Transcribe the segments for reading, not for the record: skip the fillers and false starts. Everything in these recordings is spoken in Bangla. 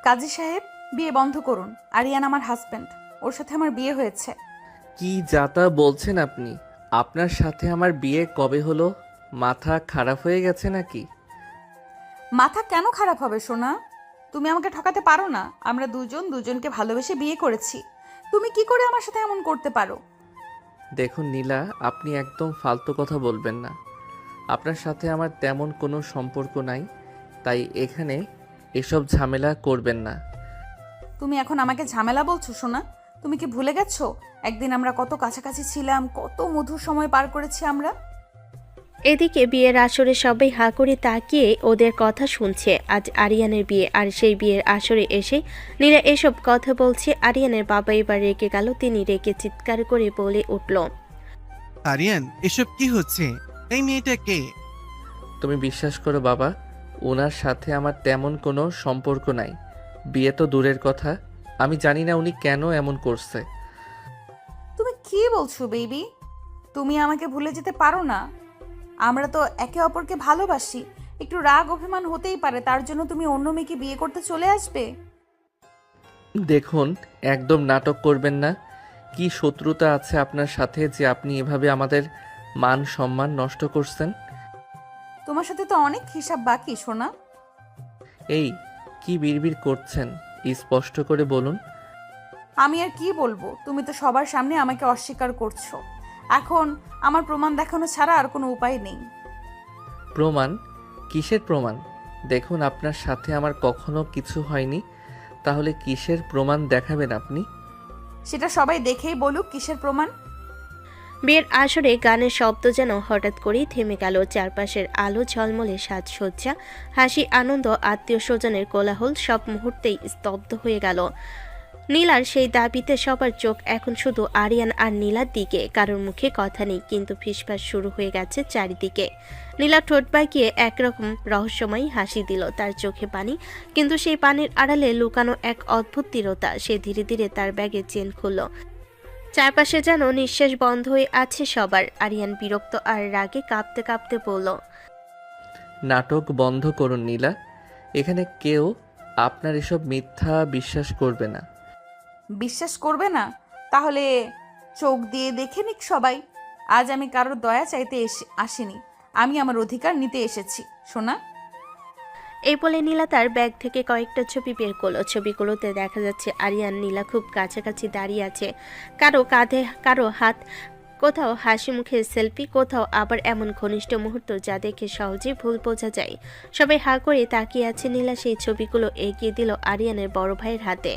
কাজী সাহেব, বিয়ে বন্ধ করুন। আরিয়ান আমার হাজবেন্ড, ওর সাথে আমার বিয়ে হয়েছে। কি যাতা বলছেন আপনি? আপনার সাথে আমার বিয়ে কবে হলো? মাথা খারাপ হয়ে গেছে নাকি? মাথা কেন খারাপ হবে সোনা? তুমি আমাকে ঠকাতে পারো না। আমরা দুজন দুজনকে ভালোবেসে বিয়ে করেছি। তুমি কি করে আমার সাথে এমন করতে পারো? দেখুন নীলা, আপনি একদম ফালতু কথা বলবেন না। আপনার সাথে আমার তেমন কোনো সম্পর্ক নাই, তাই এখানে এসব ঝামেলা করবেন না। তুমি এখন আমাকে ঝামেলা বলছো সোনা? তুমি কি ভুলে গেছো একদিন আমরা কত কাছাকাছি ছিলাম, কত মধুর সময় পার করেছি আমরা? এদিকে বিয়ের আসরে সবাই হাঁ করে তাকিয়ে ওদের কথা শুনছে। আজ আরিয়ানের বিয়ে, আর সেই বিয়ের আসরে এসে নীলা এসব কথা বলছে। আরিয়ানের বাবা এবার রেগে গেল। তিনি রেগে চিৎকার করে বলে উঠল, আরিয়ান, এসব কি হচ্ছে? এই মেয়েটা কে? তুমি বিশ্বাস করো বাবা, ওনার সাথে আমার তেমন কোনো সম্পর্ক নাই। বিয়ে তো দূরের কথা, আমি জানি না উনি কেন এমন করছে। তুমি কি বলছো বেবি? তুমি আমাকে ভুলে যেতে পারো না? আমরা তো একে অপরকে ভালোবাসি। একটু রাগ অভিমান হতেই পারে, তার জন্য তুমি অন্য মেয়েকে বিয়ে করতে চলে আসবে? দেখুন, একদম নাটক করবেন না। কি শত্রুতা আছে আপনার সাথে যে আপনি এভাবে আমাদের মান সম্মান নষ্ট করছেন? তোমার সাথে তো অনেক হিসাব বাকি সোনা। এই, কি বিড়বিড় করছেন? স্পষ্ট করে বলুন। আমি আর কি বলবো? তুমি তো সবার সামনে আমাকে অস্বীকার করছো। এখন আমার প্রমাণ দেখানো ছাড়া আর কোনো উপায় নেই। প্রমাণ? কিসের প্রমাণ? দেখুন, আপনার সাথে আমার কখনো কিছু হয়নি, তাহলে কিসের প্রমাণ দেখাবেন আপনি? সেটা সবাই দেখেই বলুক কিসের প্রমাণ। বিয়ের আসরে গানের শব্দ যেন হঠাৎ করেই থেমে গেল। চারপাশের আলো ঝলমলে সাজসজ্জা, হাসি, আনন্দ, আত্মীয় স্বজনের কোলাহল সব মুহূর্তেই স্তব্ধ হয়ে গেল। নীলার সেই দাবিতে সবার চোখ এখন শুধু আরিয়ান আর নীলার দিকে। কারোর মুখে কথা নেই, কিন্তু ফিসফাস শুরু হয়ে গেছে চারিদিকে। নীলা ঠোঁট বাঁকিয়ে একরকম রহস্যময়ী হাসি দিল। তার চোখে পানি, কিন্তু সেই পানির আড়ালে লুকানো এক অদ্ভুত দৃঢ়তা। সে ধীরে ধীরে তার ব্যাগের চেন খুলল। চারপাশে যেন নিঃশ্বাস বন্ধ হয়ে আছে সবার। আরিয়ান বিরক্ত আর রাগে কাঁপতে কাঁপতে বলল, নাটক বন্ধ করুন নীলা। এখানে কেউ আপনার এসব মিথ্যা বিশ্বাস করবে না। বিশ্বাস করবে না? তাহলে চোখ দিয়ে দেখে নিক সবাই। আজ আমি কারোর দয়া চাইতে আসিনি, আমি আমার অধিকার নিতে এসেছি সোনা। এই বলে নীলা তার ব্যাগ থেকে কয়েকটা ছবি বের করলো। ছবিগুলোতে দেখা যাচ্ছে আরিয়ান নীলা খুব কাছাকাছি দাঁড়িয়ে আছে, কারো কাঁধে কারো হাত, কোথাও হাসি মুখে সেলফি, কোথাও আবার এমন ঘনিষ্ঠ মুহূর্ত যা দেখে সহজেই ভুল বোঝা যায়। সবাই হাঁ করে তাকিয়ে আছে। নীলা সেই ছবিগুলো এগিয়ে দিল আরিয়ানের বড় ভাইয়ের হাতে।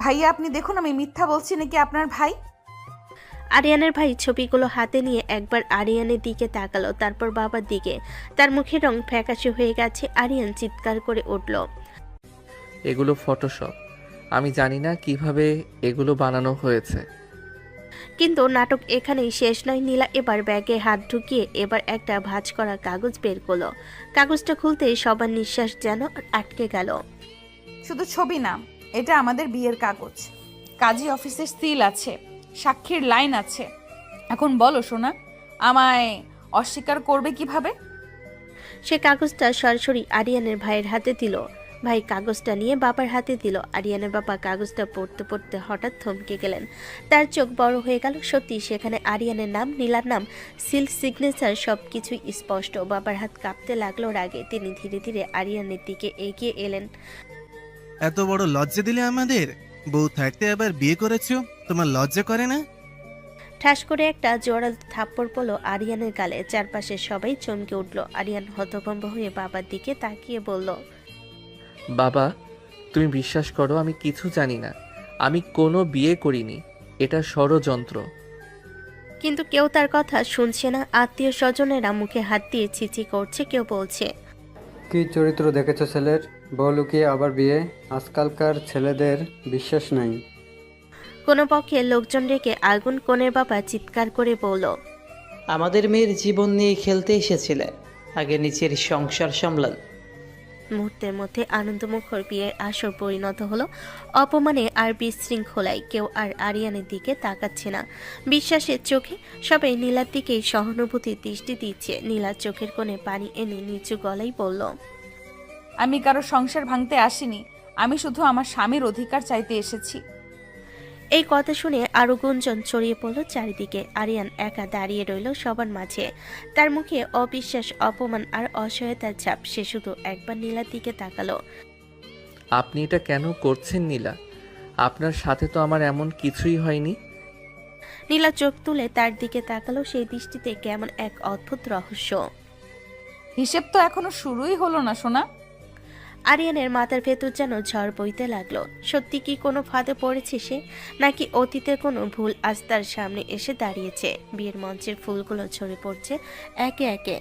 ভাইয়া, আপনি দেখুন আমি মিথ্যা বলছি নাকি আপনার ভাই। আরিয়ানের ভাই ছবিগুলো হাতে নিয়ে একবার আরিয়ানের দিকে তাকালো, তারপর বাবার দিকে। তার মুখের রং ফ্যাকাশে হয়ে গেছে। আরিয়ান চিৎকার করে উঠল, এগুলো ফটোশপ। আমি জানি না কিভাবে এগুলো বানানো হয়েছে। কিন্তু নাটক এখানেই শেষ নয়। নীলা এবার ব্যাগে হাত ঢুকিয়ে এবার একটা ভাঁজ করা কাগজ বের করলো। কাগজটা খুলতেই সবার নিঃশ্বাস যেন আটকে গেল। শুধু ছবি না, এটা আমাদের বিয়ের কাগজ। কাজী অফিসের সিল আছে, সাক্ষীর লাইন আছে। এখন বলো সোনা, আমায় অস্বীকার করবে কিভাবে? সে কাগজটা সরাসরি আরিয়ানের ভাইয়ের হাতে দিল। ভাই কাগজটা নিয়ে বাবার হাতে দিল। আরিয়ানের বাবা কাগজটা পড়তে পড়তে হঠাৎ থমকে গেলেন। তার চোখ বড় হয়ে গেল। সত্যি সেখানে আরিয়ানের নাম, নীলার নাম, সিল, সিগনেচার সবকিছুই স্পষ্ট। বাবার হাত কাঁপতে লাগলো রাগে। তিনি ধীরে ধীরে আরিয়ানের দিকে এগিয়ে এলেন। এত বড় লজ্জা দিলে আমাদের? বউ থাকতে আবার বিয়ে করেছো, তোমার লজ্জা করে না? ঠাস করে একটা জোরাল থাপ্পড় পড়ল আরিয়ানের গালে। চারপাশে সবাই চমকে উঠল। আরিয়ান হতভম্ব হয়ে বাবার দিকে তাকিয়ে বলল, বাবা, তুমি বিশ্বাস করো, আমি কিছু জানি না। আমি কোনো বিয়ে করিনি, এটা ষড়যন্ত্র। কিন্তু কেউ তার কথা শুনছে না। আত্মীয় স্বজনেরা মুখে হাত দিয়ে ছিচি করছে, কেউ বলছে, কি চরিত্র দেখেছো ছেলের? বউ লুকিয়ে আবার বিয়ে? আজকালকার ছেলেদের বিশ্বাস নাই। কোনো পক্ষে লোকজন রেখে আগুন কোণের বাবা চিৎকার করে বলল, আমাদের মেয়ের জীবন নিয়ে খেলতে এসেছিলে, আগে নিচের সংসার সামলান। মুহূর্তের মধ্যে আনন্দমুখর বিয়ের আসর পরিণত হলো অপমানে আর বিশৃঙ্খলায়। কেউ আর আরিয়ানের দিকে তাকাচ্ছে না বিশ্বাসের চোখে। সবাই নীলার দিকেই সহানুভূতির দৃষ্টি দিচ্ছে। নীলার চোখের কোণে পানি এনে নিচু গলায় বলল, আমি কারো সংসার ভাঙতে আসিনি, আমি শুধু আমার স্বামীর অধিকার চাইতে এসেছি। এই কথা শুনে আরো গুঞ্জন ছড়িয়ে পড়ল চারিদিকে। আরিয়ান একা দাঁড়িয়ে রইল সবার মাঝে, তার মুখে অবিশ্বাস, অপমান আর অসহায়তার ছাপ। সে শুধু একবার নীলার দিকে তাকালো। আপনি এটা কেন করছেন নীলা? আপনার সাথে তো আমার এমন কিছুই হয়নি। নীলা চোখ তুলে তার দিকে তাকালো, সেই দৃষ্টিতে কেমন এক অদ্ভুত রহস্য। হিসেব তো এখনো শুরুই হলো না সোনা। আরিয়ানের মাথার ভেতর যেন ঝড় বইতে লাগলো। সত্যি কি কোনো ফাঁদে পড়েছে সে, নাকি অতীতের কোনো ভুল আজ তার সামনে এসে দাঁড়িয়েছে? বিয়ের মঞ্চের ফুলগুলো ঝরে পড়ছে একে একে,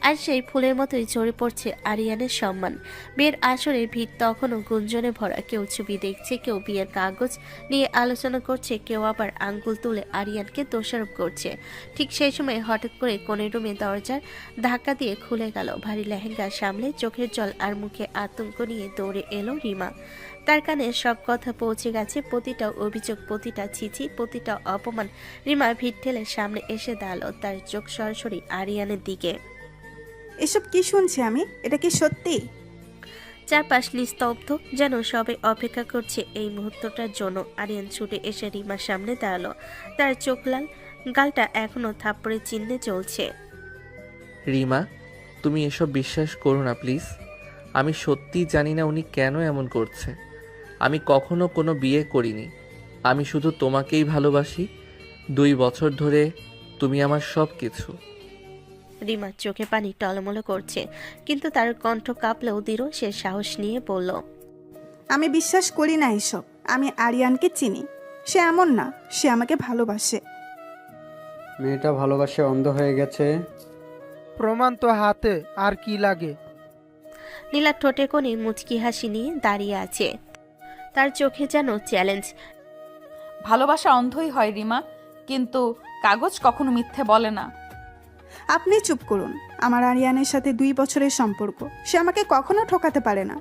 আর সেই ফুলের মতোই ঝরে পড়ছে আরিয়ানের সম্মান। বিয়ের আসরের ভিড় তখনও গুঞ্জনে ভরা। কেউ ছবি দেখছে, কেউ বিয়ের কাগজ নিয়ে আলোচনা করছে, কেউ আবার আঙ্গুল তুলে আরিয়ানকে দোষারোপ করছে। ঠিক সেই সময় হঠাৎ করে কোণের রুমে দরজার ধাক্কা দিয়ে খুলে গেল। ভারী লেহেঙ্গা সামলে চোখের জল আর মুখে আতঙ্ক নিয়ে দৌড়ে এলো রিমা। তার কানে সব কথা পৌঁছে গেছে, প্রতিটা অভিযোগ, প্রতিটা ছিচি, প্রতিটা অপমান। রিমা ভিড় ঠেলে সামনে এসে দাঁড়ালো, তার চোখ সরাসরি আরিয়ানের দিকে। এসব কি শুনছি আমি? এটা কি সত্যি? চারপাশ নিস্তব্ধ, যেন সবাই অপেক্ষা করছে এই মুহূর্তটার জন্য। আরিয়ান ছুটে এসে রিমার সামনে দাঁড়ালো, তার চোখ লাল, গালটা এখনো থাপ্পড়ের চিহ্নে চলছে। রিমা, তুমি এসব বিশ্বাস করো না প্লিজ। আমি সত্যিই জানি না উনি কেন এমন করছে। আমি কখনো কোনো বিয়ে করিনি। আমি শুধু তোমাকেই ভালোবাসি। 2 বছর ধরে তুমি আমার সব কিছু। রিমার চোখে পানি টলমল করছে, কিন্তু তার কণ্ঠ কাঁপলেও দৃঢ়। সে সাহস নিয়ে বলল, আমি বিশ্বাস করি না এসব। আমি আরিয়ানকে চিনি। সে এমন না, সে আমাকে ভালোবাসে। মেয়েটা ভালোবাসে অন্ধ হয়ে গেছে। প্রমাণ তো হাতে, আর কি লাগে? নীলা ঠোঁটে কোণে মুচকি হাসি নিয়ে দাঁড়িয়ে আছে, তার চোখে যেন চ্যালেঞ্জ। ভালোবাসা অন্ধই হয় রিমা, কিন্তু কাগজ কখনো মিথ্যে বলে না। আপনি চুপ করুন। আমার আরিয়ানের সাথে 2 বছরের সম্পর্ক। সে আমাকে কখনো ঠকাতে পারে না।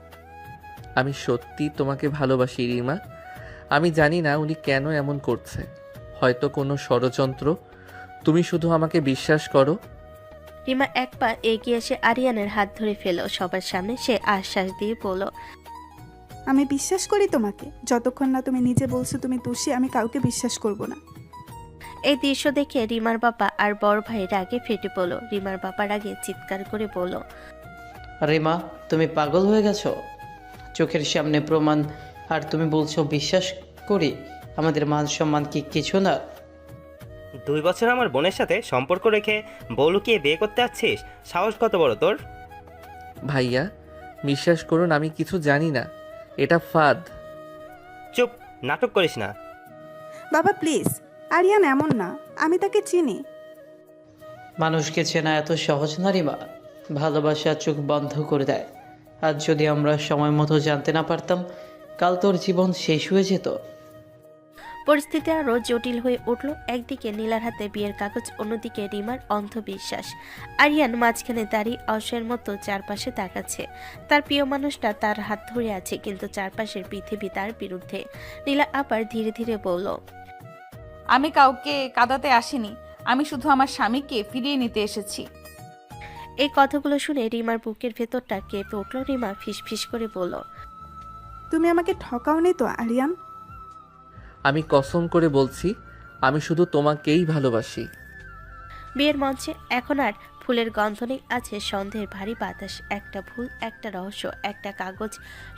আমি সত্যি তোমাকে ভালোবাসি রিমা। আমি জানি না উনি কেন এমন করছে। হয়তো কোনো ষড়যন্ত্র। তুমি শুধু আমাকে বিশ্বাস করো। রিমা এক পা এগিয়ে এসে আরিয়ানের হাত ধরে ফেল সবার সামনে। সে আশ্বাস দিয়ে বলল, আমি বিশ্বাস করি তোমাকে। যতক্ষণ না তুমি নিজে বলছো তুমি দোষী, আমি কাউকে বিশ্বাস করব না। এই দৃশ্য দেখে রিমার বাবা আর বড় ভাই রাগে ফেটে পড়ল। রিমার বাবা রাগে চিৎকার করে বলল, রিমা, তুমি পাগল হয়ে গেছো? চোখের সামনে প্রমাণ, আর তুমি বলছো বিশ্বাস করি? আমাদের মান সম্মান কি কিছু না? 2 বছর আমার বোনের সাথে সম্পর্ক রেখে বউ লুকিয়ে বিয়ে করতে আসছিস? সাহস কত বড় তোর? ভাইয়া, বিশ্বাস করুন আমি কিছু জানি না। এটা ফাঁদ। চুপ, নাটক করিস না। বাবা প্লিজ, আরিয়ান এমন না। আমি তাকে চিনি। মানুষকে চেনা এত সহজ না রিমা। ভালোবাসা চোখ বন্ধ করে দেয়। আজ যদি আমরা সময় মতো জানতে না পারতাম, কাল তোর জীবন শেষ হয়ে যেত। পরিস্থিতি আরো জটিল হয়ে উঠল। একদিকে নীলার হাতে বিয়ের কাগজ, অন্যদিকে রিমার অন্ধবিশ্বাস। আরিয়ান মাঝখানে দাঁড়িয়ে অসহায়ের মতো চারপাশে তাকাচ্ছে। তার প্রিয় মানুষটা তার হাত ধরে আছে, কিন্তু চারপাশের পৃথিবী তার বিরুদ্ধে। নীলা আবার ধীরে ধীরে বলল, আমি কাউকে কাঁদাতে আসিনি। আমি শুধু আমার স্বামীকে ফিরিয়ে নিতে এসেছি। এই কথাগুলো শুনে রিমার বুকের ভেতরটা কেঁপে উঠল। রিমা ফিসফিস করে বলল, তুমি আমাকে ঠকাওনি তো আরিয়ান? আমি কসম করে বলছি, আমি শুধু তোমাকেই ভালোবাসি। বিয়ের মঞ্চে এখন আর ফুলের গন্ধ নেই, আছে সন্ধ্যের ভারী বাতাস। একটা ভুল, একটা রহস্য, একটা কাগজ,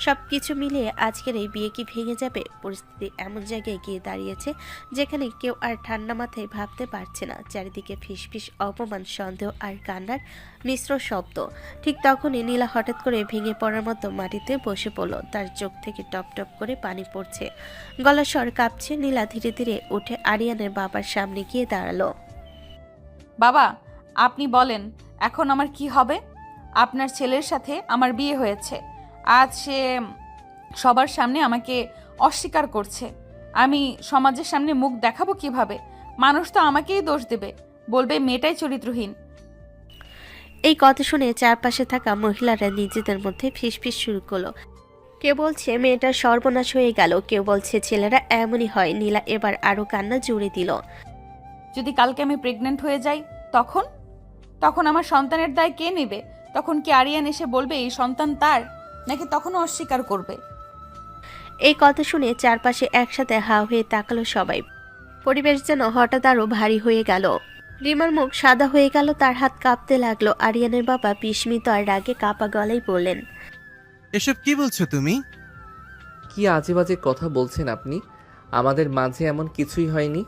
সবকিছু মিলিয়ে আজকের এই বিয়ে কি ভেঙে যাবে? পরিস্থিতি এমন জায়গায় গিয়ে দাঁড়িয়েছে যেখানে কেউ আর ঠান্ডা মাথায় ভাবতে পারছে না। চারিদিকে ফিসফিস, অপমান, সন্দেহ আর কান্নার মিশ্র শব্দ। ঠিক তখনই নীলা হঠাৎ করে ভেঙে পড়ার মতো মাটিতে বসে পড়ল। তার চোখ থেকে টপ টপ করে পানি পড়ছে, গলার স্বর কাঁপছে। নীলা ধীরে ধীরে উঠে আরিয়ানের বাবার সামনে গিয়ে দাঁড়ালো। বাবা, আপনি বলেন এখন আমার কি হবে? আপনার ছেলের সাথে আমার বিয়ে হয়েছে, আজ সে সবার সামনে আমাকে অস্বীকার করছে। আমি সমাজের সামনে মুখ দেখাবো কিভাবে? মানুষ তো আমাকেই দোষ দেবে, বলবে মেয়েটাই চরিত্রহীন। এই কথা শুনে চারপাশে থাকা মহিলারা নিজেদের মধ্যে ফিসফিস শুরু করলো। কেউ বলছে মেয়েটার সর্বনাশ হয়ে গেল, কেউ বলছে ছেলেরা এমনই হয়। নীলা এবার আরো কান্না জুড়ে দিল। যদি কালকে আমি প্রেগনেন্ট হয়ে যাই, তখন তখন আমার সন্তানের দায় কে নেবে? তখন কি আরিয়ান এসে বলবে এই সন্তান তার, নাকি তখনও অস্বীকার করবে? এই কথা শুনে চারপাশে একসাথে হা হয়ে তাকালো সবাই। পরিবেশ যেন হঠাৎ আরো ভারী হয়ে গেল। রিমার মুখ সাদা হয়ে গেল, তার হাত কাঁপতে লাগলো। আরিয়ানের বাবা বিস্মিত আর রাগে কাঁপা গলায় বললেন, এসব কি বলছো তুমি? কি আজে বাজে কথা বলছেন আপনি? আমাদের মাঝে এমন কিছুই হয়নি।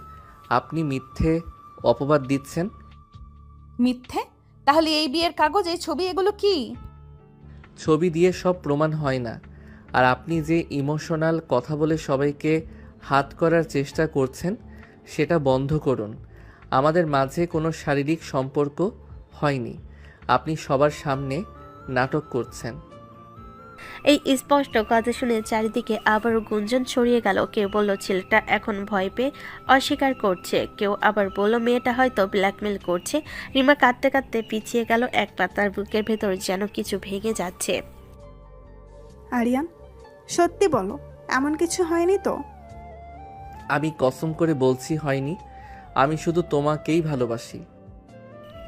আপনি মিথ্যে অপবাদ দিচ্ছেন। মিথ্যে? তাহলে এই বিয়ের কাগজ, এই ছবি, এগুলো কি? ছবি দিয়ে সব প্রমাণ হয় না। আর আপনি যে ইমোশনাল কথা বলে সবাইকে হাত করার চেষ্টা করছেন সেটা বন্ধ করুন। আমাদের মাঝে কোনো শারীরিক সম্পর্ক হয়নি। আপনি সবার সামনে নাটক করছেন। এই স্পষ্ট কথা শুনে চারিদিকে আবারও গুঞ্জন ছড়িয়ে গেল। কেউ বলল ছেলেটা এখন ভয় পেয়ে অস্বীকার করছে, কেউ আবার বলল মেয়েটা হয়তো ব্ল্যাকমেল করছে। রিমা কাঁদতে কাঁদতে পিছিয়ে গেল এক পা, তার বুকের ভেতর যেন কিছু ভেঙে যাচ্ছে। আরিয়ান, সত্যি বলো, এমন কিছু হয়নি তো? আমি কসম করে বলছি হয়নি। আমি শুধু তোমাকেই ভালোবাসি।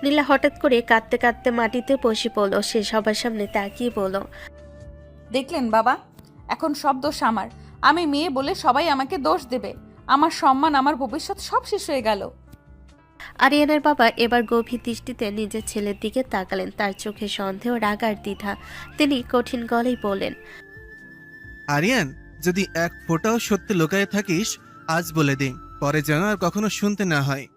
নীলা হঠাৎ করে কাঁদতে কাঁদতে মাটিতে বসে পড়ল। সে সবার সামনে তাকিয়ে বলল, দেখলেন বাবা, এখন সব দোষ আমার। আমি মেয়ে বলে সবাই আমাকে দোষ দেবে। আমার সম্মান, আমার ভবিষ্যৎ সব শেষ হয়ে গেল। আরিয়ানের বাবা এবার গভীর দৃষ্টিতে নিজের ছেলের দিকে তাকালেন। তার চোখে সন্দেহ, রাগ আর দ্বিধা। তিনি কঠিন গলায় বললেন, আরিয়ান, যদি এক ফোঁটাও সত্যি লুকায়ে থাকিস আজ বলে দে, পরে যেন আর কখনো শুনতে না হয়।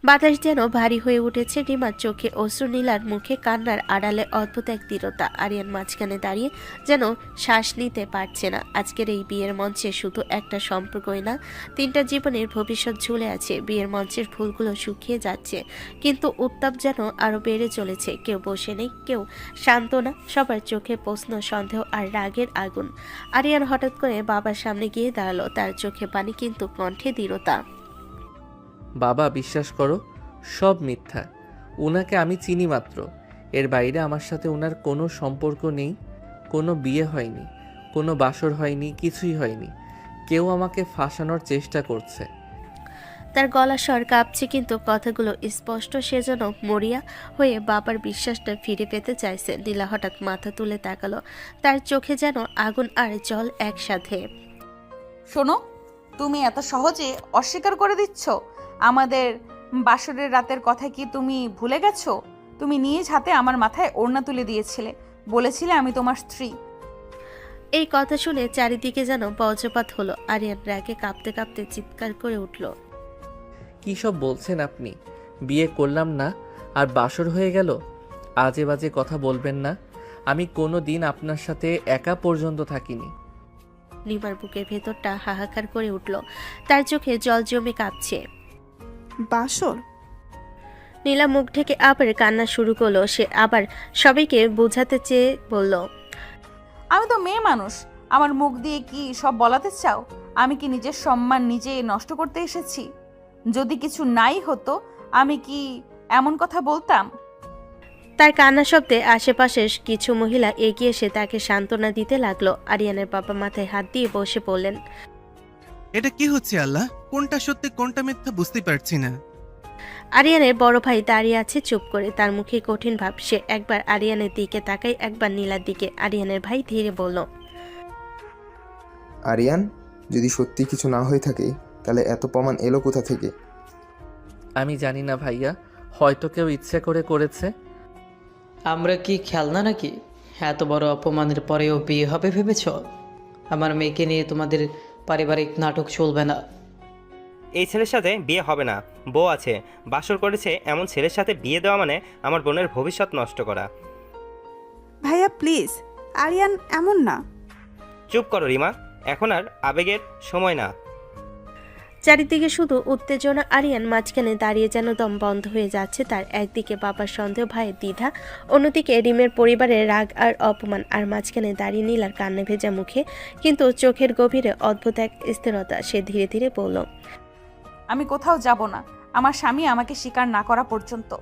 বাতাস যেন ভারী হয়ে উঠেছে। রিমার চোখে অশ্রু, নীলার মুখে কান্নার আড়ালে অদ্ভুত এক দৃঢ়তা। আরিয়ান মাঝখানে দাঁড়িয়ে যেন শ্বাস নিতে পারছে না। আজকের এই বিয়ের মঞ্চে শুধু একটা সম্পর্কই না, 3টা জীবনের ভবিষ্যৎ ঝুলে আছে। বিয়ের মঞ্চের ফুলগুলো শুকিয়ে যাচ্ছে, কিন্তু উত্তাপ যেন আরো বেড়ে চলেছে। কেউ বসে নেই, কেউ শান্ত না, সবার চোখে প্রশ্ন, সন্দেহ আর রাগের আগুন। আরিয়ান হঠাৎ করে বাবার সামনে গিয়ে দাঁড়ালো, তার চোখে পানি কিন্তু কণ্ঠে দৃঢ়তা। বাবা, বিশ্বাস করো, সব মিথ্যা। উনাকে আমি চিনি মাত্র। এর বাইরে আমার সাথে ওনার কোনো সম্পর্ক নেই। কোনো বিয়ে হয়নি, কোনো বাসর হয়নি, কিছুই হয়নি। কেউ আমাকে ফাঁসানোর চেষ্টা করছে। তার গলা স্বর কাঁপছে, কিন্তু কথাগুলো স্পষ্ট। সেজন্য মরিয়া হয়ে বাবার বিশ্বাসটা ফিরে পেতে চাইছে। নীলা হঠাৎ মাথা তুলে তাকালো, তার চোখে যেন আগুন আর জল একসাথে। শোনো, তুমি এত সহজে অস্বীকার করে দিচ্ছ আমাদের বাসরের রাতের কথা। কি তুমি ভুলে গেছো? তুমি নিজ হাতে আমার মাথায় ওড়না তুলে দিয়েছিলে, বলেছিলে আমি তোমার স্ত্রী। এই কথা শুনে চারিদিকে যেন বজ্রপাত হলো। আরিয়ান রাগে কাঁপতে কাঁপতে চিৎকার করে উঠল, কী সব বলছেন আপনি? বিয়ে করলাম না আর বাসর হয়ে গেল? আজে বাজে কথা বলবেন না। আমি কোনো দিন আপনার সাথে একা পর্যন্ত থাকিনি। রিমার বুকের ভেতরটা হাহাকার করে উঠল, তার চোখে জল জমে কাঁপছে। বাসর? নীলা মুখ ঢেকে আবার কান্না শুরু করলো। সে আবার সবাইকে বোঝাতে চেয়ে বলল, আমি তো মেয়ে মানুষ, আমার মুখ দিয়ে কি সব বলাতে চাও? আমি কি নিজের সম্মান নিজে নষ্ট করতে এসেছি? যদি কিছু নাই হতো আমি কি এমন কথা বলতাম? তার কান্না শব্দে আশেপাশের কিছু মহিলা এগিয়ে এসে তাকে সান্ত্বনা দিতে লাগলো। আরিয়ানের বাবা মাথায় হাত দিয়ে বসে পড়লেন। এটা কি হচ্ছে আল্লাহ? কোনটা সত্যি কোনটা মিথ্যা বুঝতে পারছি না। আরিয়ানের বড় ভাই দাঁড়িয়ে আছে চুপ করে, তার মুখে কঠিন ভাব। সে একবার আরিয়ানের দিকে তাকায়, একবার নীলার দিকে। আরিয়ানের ভাই ধীরে বলল, আরিয়ান, যদি সত্যি কিছু না হয়ে থাকে তাহলে এত প্রমাণ এলো কোথা থেকে? আমি জানি না ভাইয়া, হয়তো কেউ ইচ্ছে করে করেছে। আমরা কি খেলনা নাকি? এত বড় অপমানের পরেও বিয়ে হবে ভেবেছ? আমার মেয়েকে নিয়ে তোমাদের পারিবারিক নাটক চলবে না। এই ছেলের সাথে বিয়ে হবে না। বউ আছে, বাসর করেছে, এমন ছেলের সাথে বিয়ে দেওয়া মানে আমার বোনের ভবিষ্যৎ নষ্ট করা। ভাইয়া প্লিজ, আরিয়ান এমন না। চুপ করো রিমা, এখন আর আবেগের সময় না। চারিদিকে শুধু উত্তেজনা। আরিয়ান মাঝখানে দাঁড়িয়ে যেন দম বন্ধ হয়ে যাচ্ছে তার। একদিকে বাবার সন্দেহ, ভাইয়ের দ্বিধা, অন্যদিকে রিমের পরিবারের রাগ আর অপমান। আর মাঝখানে দাঁড়িয়ে নীলার কান্না ভেজা মুখে, কিন্তু চোখের গভীরে অদ্ভুত এক স্থিরতা। সে ধীরে ধীরে বলল, আমি কোথাও যাব না, আমার স্বামী আমাকে স্বীকার না করা পর্যন্ত।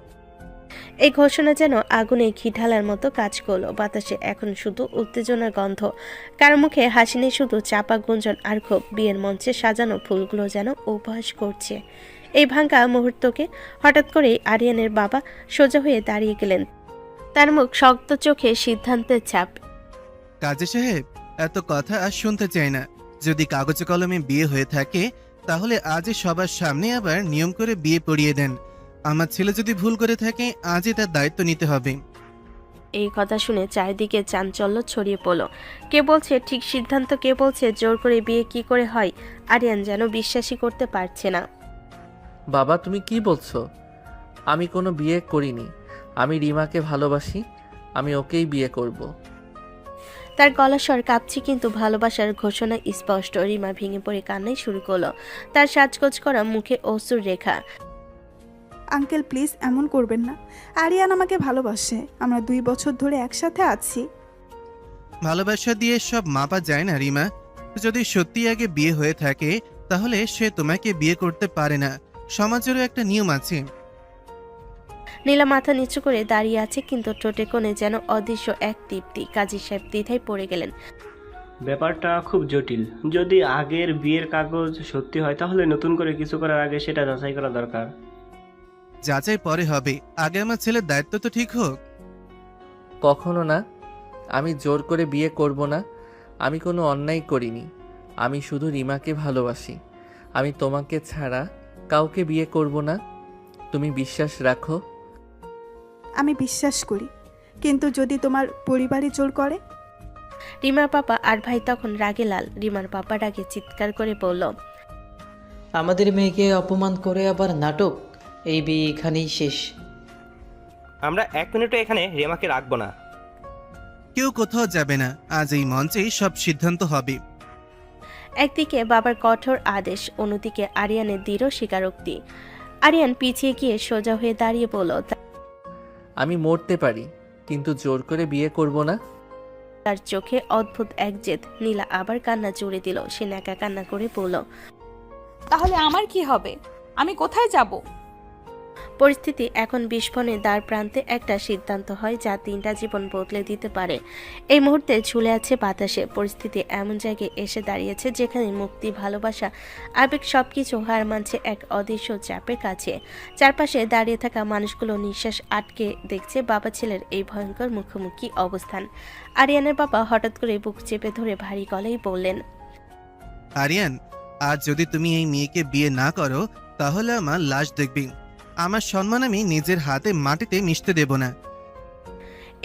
এই ঘোষণা যেন আগুনে ঘি ঢালার মতো কাজ করলো। বাতাসে এখন শুধু উত্তেজনার গন্ধ, কারো মুখে হাসি নেই, শুধু চাপা গুঞ্জন আর ক্ষোভ। বিয়ের মঞ্চে সাজানো ফুলগুলো যেন উপহাস করছে এই ভাঙা মুহূর্তকে। হঠাৎ করেই আরিয়ানের বাবা সোজা হয়ে দাঁড়িয়ে গেলেন, তার মুখ শক্ত চোখে সিদ্ধান্তের ছাপ। কাজী সাহেব, এত কথা আর শুনতে চাই না। যদি কাগজে কলমে বিয়ে হয়ে থাকে তাহলে আজই সবার সামনে আবার নিয়ম করে বিয়ে পড়িয়ে দেন। আমার ছেলে যদি ভুল করে থাকে আজই তার দায়িত্ব নিতে হবে। এই কথা শুনে চারিদিকে চাঞ্চল্য ছড়িয়ে পড়ল। কে বলছে ঠিক সিদ্ধান্ত, কে বলছে জোর করে বিয়ে কি করে হয়। আরিয়ান যেন বিশ্বাসই করতে পারছে না। বাবা তুমি কি বলছো? আমি কোনো বিয়ে করিনি। আমি রিমাকে ভালোবাসি, আমি ওকেই বিয়ে করব। তার গলা স্বর কাঁপছে, কিন্তু ভালোবাসার ঘোষণা স্পষ্ট। রিমা ভেঙে পড়ে কান্নাই শুরু করলো। তার সাজগোজ করা মুখে অশ্রুর রেখা। আঙ্কেল প্লিজ এমন করবেন না। আরিয়ান আমাকে ভালোবাসে, আমরা 2 বছর ধরে একসাথে আছি। ভালোবাসা দিয়ে সব মাপা যায় না রিমা। যদি সত্যি আগে বিয়ে হয়ে থাকে তাহলে সে তোমাকে বিয়ে করতে পারে না। সমাজেরও একটা নিয়ম আছে। নীলা মাথা নিচু করে দাঁড়িয়ে আছে, কিন্তু ঠোঁটে কোণে যেন অদৃশ্য এক তৃপ্তি। কাজী সাহেব দ্বিধায় পড়ে গেলেন। ব্যাপারটা খুব জটিল। যদি আগের বিয়ের কাগজ সত্যি হয় তাহলে নতুন করে কিছু করার আগে সেটা যাচাই করা দরকার। যাচাই পরে হবে, আগে আমার ছেলের দায়িত্ব তো ঠিক হোক। কখনো না, আমি জোর করে বিয়ে করব না। আমি কোনো অন্যায় করিনি। আমি শুধু রিমাকে ভালোবাসি। আমি তোমাকে ছাড়া কাউকে বিয়ে করব না। তুমি বিশ্বাস রাখো। আমি বিশ্বাস করি, কিন্তু যদি তোমার পরিবারই জোর করে? রিমার পাপা আর ভাই তখন রাগে লাল। রিমার পাপা রাগে চিৎকার করে বলল, আমাদের মেয়েকে অপমান করে আবার নাটক। এই বিয়ে এখানেই শেষ। আমরা 1 মিনিটও এখানে রিমাকে রাখবো না। কেউ কোথাও যাবে না, আজ এই মঞ্চেই সব সিদ্ধান্ত হবে। একদিকে বাবার কঠোর আদেশ, অন্যদিকে আরিয়ানের দৃঢ় স্বীকারোক্তি। আরিয়ান পিছিয়ে গিয়ে সোজা হয়ে দাঁড়িয়ে বলল, আমি মরতে পারি, কিন্তু জোর করে বিয়ে করব না। তার চোখে অদ্ভুত এক জেদ। নীলা আবার কান্না জুড়ে দিল। সে নাকা কান্না করে বলল, তাহলে আমার কি হবে? আমি কোথায় যাব? পরিস্থিতি এখন বিস্ফোরণের দ্বার প্রান্তে। একটা সিদ্ধান্ত হয় যা 3টা জীবন বদলে দিতে পারে। এই মুহূর্তে ঝুলে আছে বাতাসে। পরিস্থিতি এমন জায়গায় এসে দাঁড়িয়েছে যেখানে মুক্তি, ভালোবাসা, আবেগ সবকিছু হার মানছে এক অদৃশ্য চাপের কাছে। চারপাশে দাঁড়িয়ে থাকা মানুষগুলো নিঃশ্বাস আটকে দেখছে বাবা ছেলের এই ভয়ঙ্কর মুখোমুখি অবস্থান। আরিয়ানের বাবা হঠাৎ করে বুক চেপে ধরে ভারী গলায় বললেন, আরিয়ান, আজ যদি তুমি এই মেয়েকে বিয়ে না করো তাহলে আমার লাশ দেখবি। আমার সম্মান আমি নিজের হাতে মাটিতে মিশতে দেব না।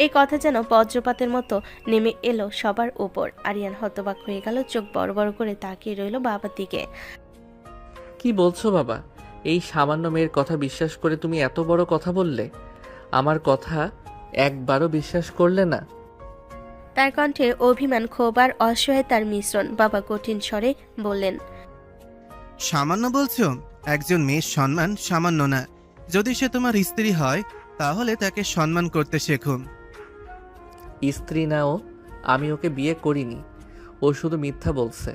এই কথা যেন বজ্রপাতের মতো নেমে এলো সবার উপর। আরিয়ান হতবাক হয়ে গেল, চোখ বড় বড় করে তাকিয়ে রইল বাবার দিকে। কি বলছো বাবা? এই সামান্য মেয়ের কথা বিশ্বাস করে তুমি এত বড় কথা বললে? আমার কথা একবারও বিশ্বাস করলে না? তার কণ্ঠে অভিমান, ক্ষোভ আর অসহায়তার মিশ্রণ। বাবা কঠিন স্বরে বললেন, সামান্য বলছো? একজন মেয়ের সম্মান সামান্য না। যদি সে তোমার স্ত্রী হয় তাহলে তাকে সম্মান করতে শেখো। স্ত্রী না ও, আমি ওকে বিয়ে করিনি। ও শুধু মিথ্যা বলছে।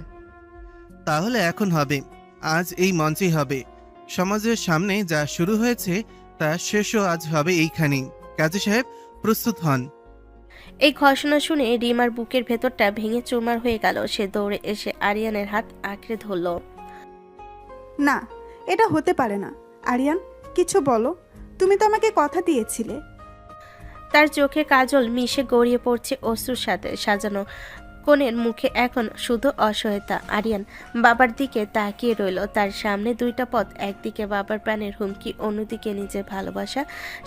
তাহলে এখন হবে, আজ এই মঞ্চেই হবে। সমাজের সামনে যা শুরু হয়েছে তা শেষও আজ হবে এইখানেই। কাজী সাহেব প্রস্তুত হন। এই ঘোষণা শুনে রিমার বুকের ভেতরটা ভেঙে চুরমার হয়ে গেল। সে দৌড়ে এসে আরিয়ানের হাত আঁকড়ে ধরল। না, এটা হতে পারে না। আরিয়ান, কিছু বলো। তুমি তো আমাকে কথা দিয়েছিলে। তার চোখে কাজল মিশে গড়িয়ে পড়ছে অশ্রুর সাথে। সাজানো কোণের মুখে এখন শুধু অসহায়তা। আরিয়ান বাবার দিকে তাকিয়ে রইল। তার সামনে 2টা পথ, একদিকে বাবার প্রাণের হুমকি, অন্যদিকে নিজের ভালোবাসা।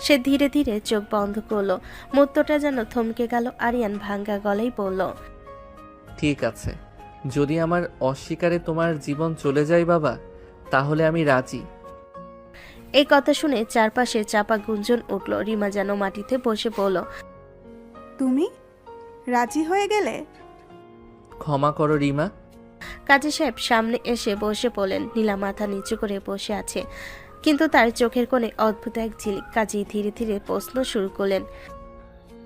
সে ধীরে ধীরে চোখ বন্ধ করলো। মুহূর্তটা যেন থমকে গেল। আরিয়ান ভাঙ্গা গলায় বলল, ঠিক আছে, যদি আমার অস্বীকারে তোমার জীবন চলে যায় বাবা, তাহলে আমি রাজি। এই কথা শুনে চারপাশে চাপা গুঞ্জন উঠল। রিমা যেন মাটিতে বসে পড়ল। তুমি রাজি হয়ে গেলে? ক্ষমা করো রিমা। কাজী সাহেব সামনে এসে বসে পড়লেন। নীলা মাথা নিচু করে বসে আছে, কিন্তু তার চোখের কোণে অদ্ভুত এক ঝিলিক। কাজী ধীরে ধীরে প্রশ্ন শুরু করলেন,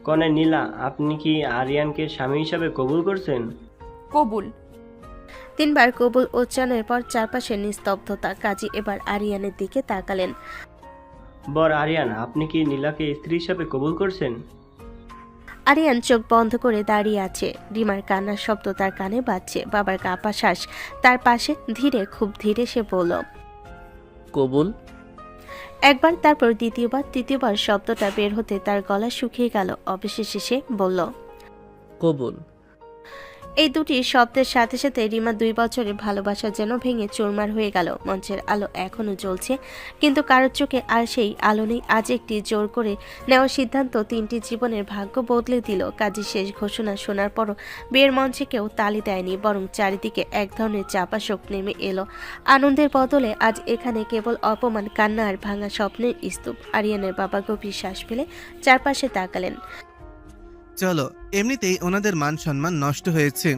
কনে নীলা, আপনি কি আরিয়ানকে স্বামী হিসাবে কবুল করছেন? কবুল। 3বার কবুল উচ্চারণের পর চারপাশে নিস্তব্ধতা। কাজী এবার আরিয়ানের দিকে তাকালেন। বর আরিয়ান, আপনি কি নীলাকে স্ত্রী হিসাবে কবুল করছেন? আরিয়ান চোখ বন্ধ করে দাঁড়িয়ে আছে। রিমার কান্নার শব্দ তার কানে বাজছে। বাবার কাঁপা শ্বাস তার পাশে। ধীরে, খুব ধীরে সে বলল, কবুল। একবার, তারপর দ্বিতীয়বার, তৃতীয়বার শব্দটা বের হতে তার গলা শুকিয়ে গেল। অবশেষে সে বলল, কবুল। এই দুটি শব্দের সাথে সাথে রিমা 2 বছরের ভালোবাসা যেন ভেঙে চুরমার হয়ে গেল। মঞ্চের আলো এখনো জ্বলছে, কিন্তু কারোর চোখে আর সেই আলো নেই। আজ একটি জোর করে নেওয়া সিদ্ধান্ত 3টি জীবনের ভাগ্য বদলে দিল। কাজী শেষ ঘোষণা শোনার পরও বিয়ের মঞ্চে কেউ তালি দেয়নি, বরং চারিদিকে এক ধরনের চাপা শোক নেমে এলো। আনন্দের বদলে আজ এখানে কেবল অপমান, কান্না আর ভাঙা স্বপ্নের স্তূপ। আরিয়ানের বাবা গভীর শ্বাস ফেলে চারপাশে তাকালেন। চলো, এমনিতেই ওনাদের মান সম্মান নষ্ট হয়েছে,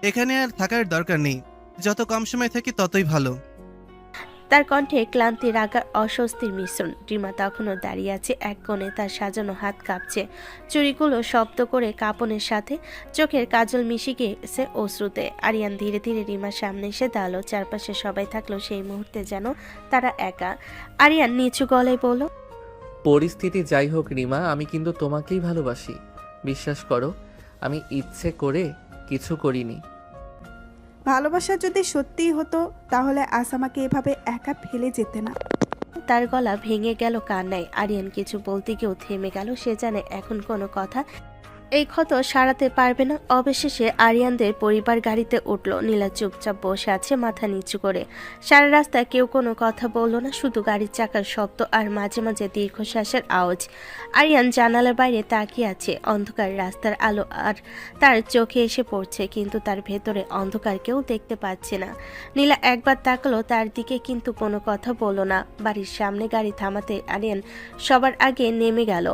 এখানে আর থাকার দরকার নেই। যত কম সময় থাকি ততই ভালো। তার কণ্ঠে ক্লান্তি, রাগ আর অস্বস্তির মিশ্রণ। রিমা তখনও দাঁড়িয়ে আছে এক কোণে, তার সাজানো হাত কাঁপছে, চুড়িগুলো শব্দ করে কাঁপনের সাথে চোখের কাজল মিশে গিয়েছে অশ্রুতে। আরিয়ান ধীরে ধীরে রিমার সামনে এসে দাঁড়ালো। চারপাশে সবাই থাকলো, সেই মুহূর্তে যেন তারা একা। আরিয়ান নিচু গলায় বলল, পরিস্থিতি যাই হোক রিমা, আমি কিন্তু তোমাকেই ভালোবাসি। বিশ্বাস করো, আমি ইচ্ছে করে কিছু করিনি। ভালোবাসা যদি সত্যিই হতো তাহলে আজ আমাকে এভাবে একা ফেলে যেতে না। তার গলা ভেঙে গেল কান্নায়। আরিয়ান কিছু বলতে গিয়েও থেমে গেল। সে জানে এখন কোনো কথা এই ক্ষত সারাতে পারবে না। অবশেষে আরিয়ানদের পরিবার গাড়িতে উঠল। নীলা চুপচাপ বসে আছে মাথা নিচু করে। সারা রাস্তায় কেউ কোনো কথা বলল না, শুধু গাড়ির চাকার শব্দ আর মাঝে মাঝে দীর্ঘশ্বাসের আওয়াজ। আরিয়ান জানালার বাইরে তাকিয়ে আছে। অন্ধকার রাস্তার আলো আর তার চোখে এসে পড়ছে, কিন্তু তার ভেতরে অন্ধকার কেউ দেখতে পাচ্ছে না। নীলা একবার তাকালো তার দিকে, কিন্তু কোনো কথা বলল না। বাড়ির সামনে গাড়ি থামাতে আরিয়ান সবার আগে নেমে গেল।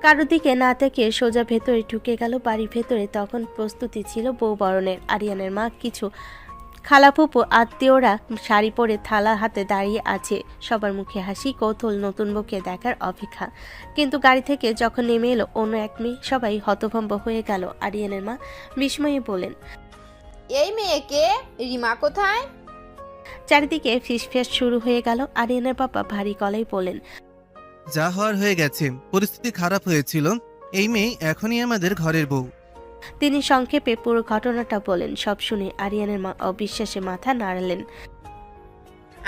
কারো দিকে না থেকে সোজা ভেতরে ঢুকে গেল। বাড়ির ভেতরে তখন প্রস্তুতি ছিল বউ বরণের। আরিয়ানের মা, কিছু খালাফুপু, আত্মীয়রা শাড়ি পরে থালা হাতে দাঁড়িয়ে আছে। সবার মুখে হাসি, কৌতূহল, নতুন বউকে দেখার অপেক্ষা। কিন্তু গাড়ি থেকে যখন নেমে এলো অন্য এক মেয়ে, সবাই হতভম্ব হয়ে গেল। আরিয়ানের মা বিস্ময়ে বলেন, এই মেয়েকে, রিমা কোথায়? চারিদিকে ফিসফিস শুরু হয়ে গেল। আরিয়ানের বাবা ভারী গলায় বলেন, যা হওয়ার হয়ে গেছে, পরিস্থিতি খারাপ হয়েছিল। এই মেয়ে এখনই আমাদের ঘরের বউ। তিনি সংক্ষেপে পুরো ঘটনাটা বলেন। সব শুনে আরিয়ানের মা অবিশ্বাসে মাথা নাড়ালেন।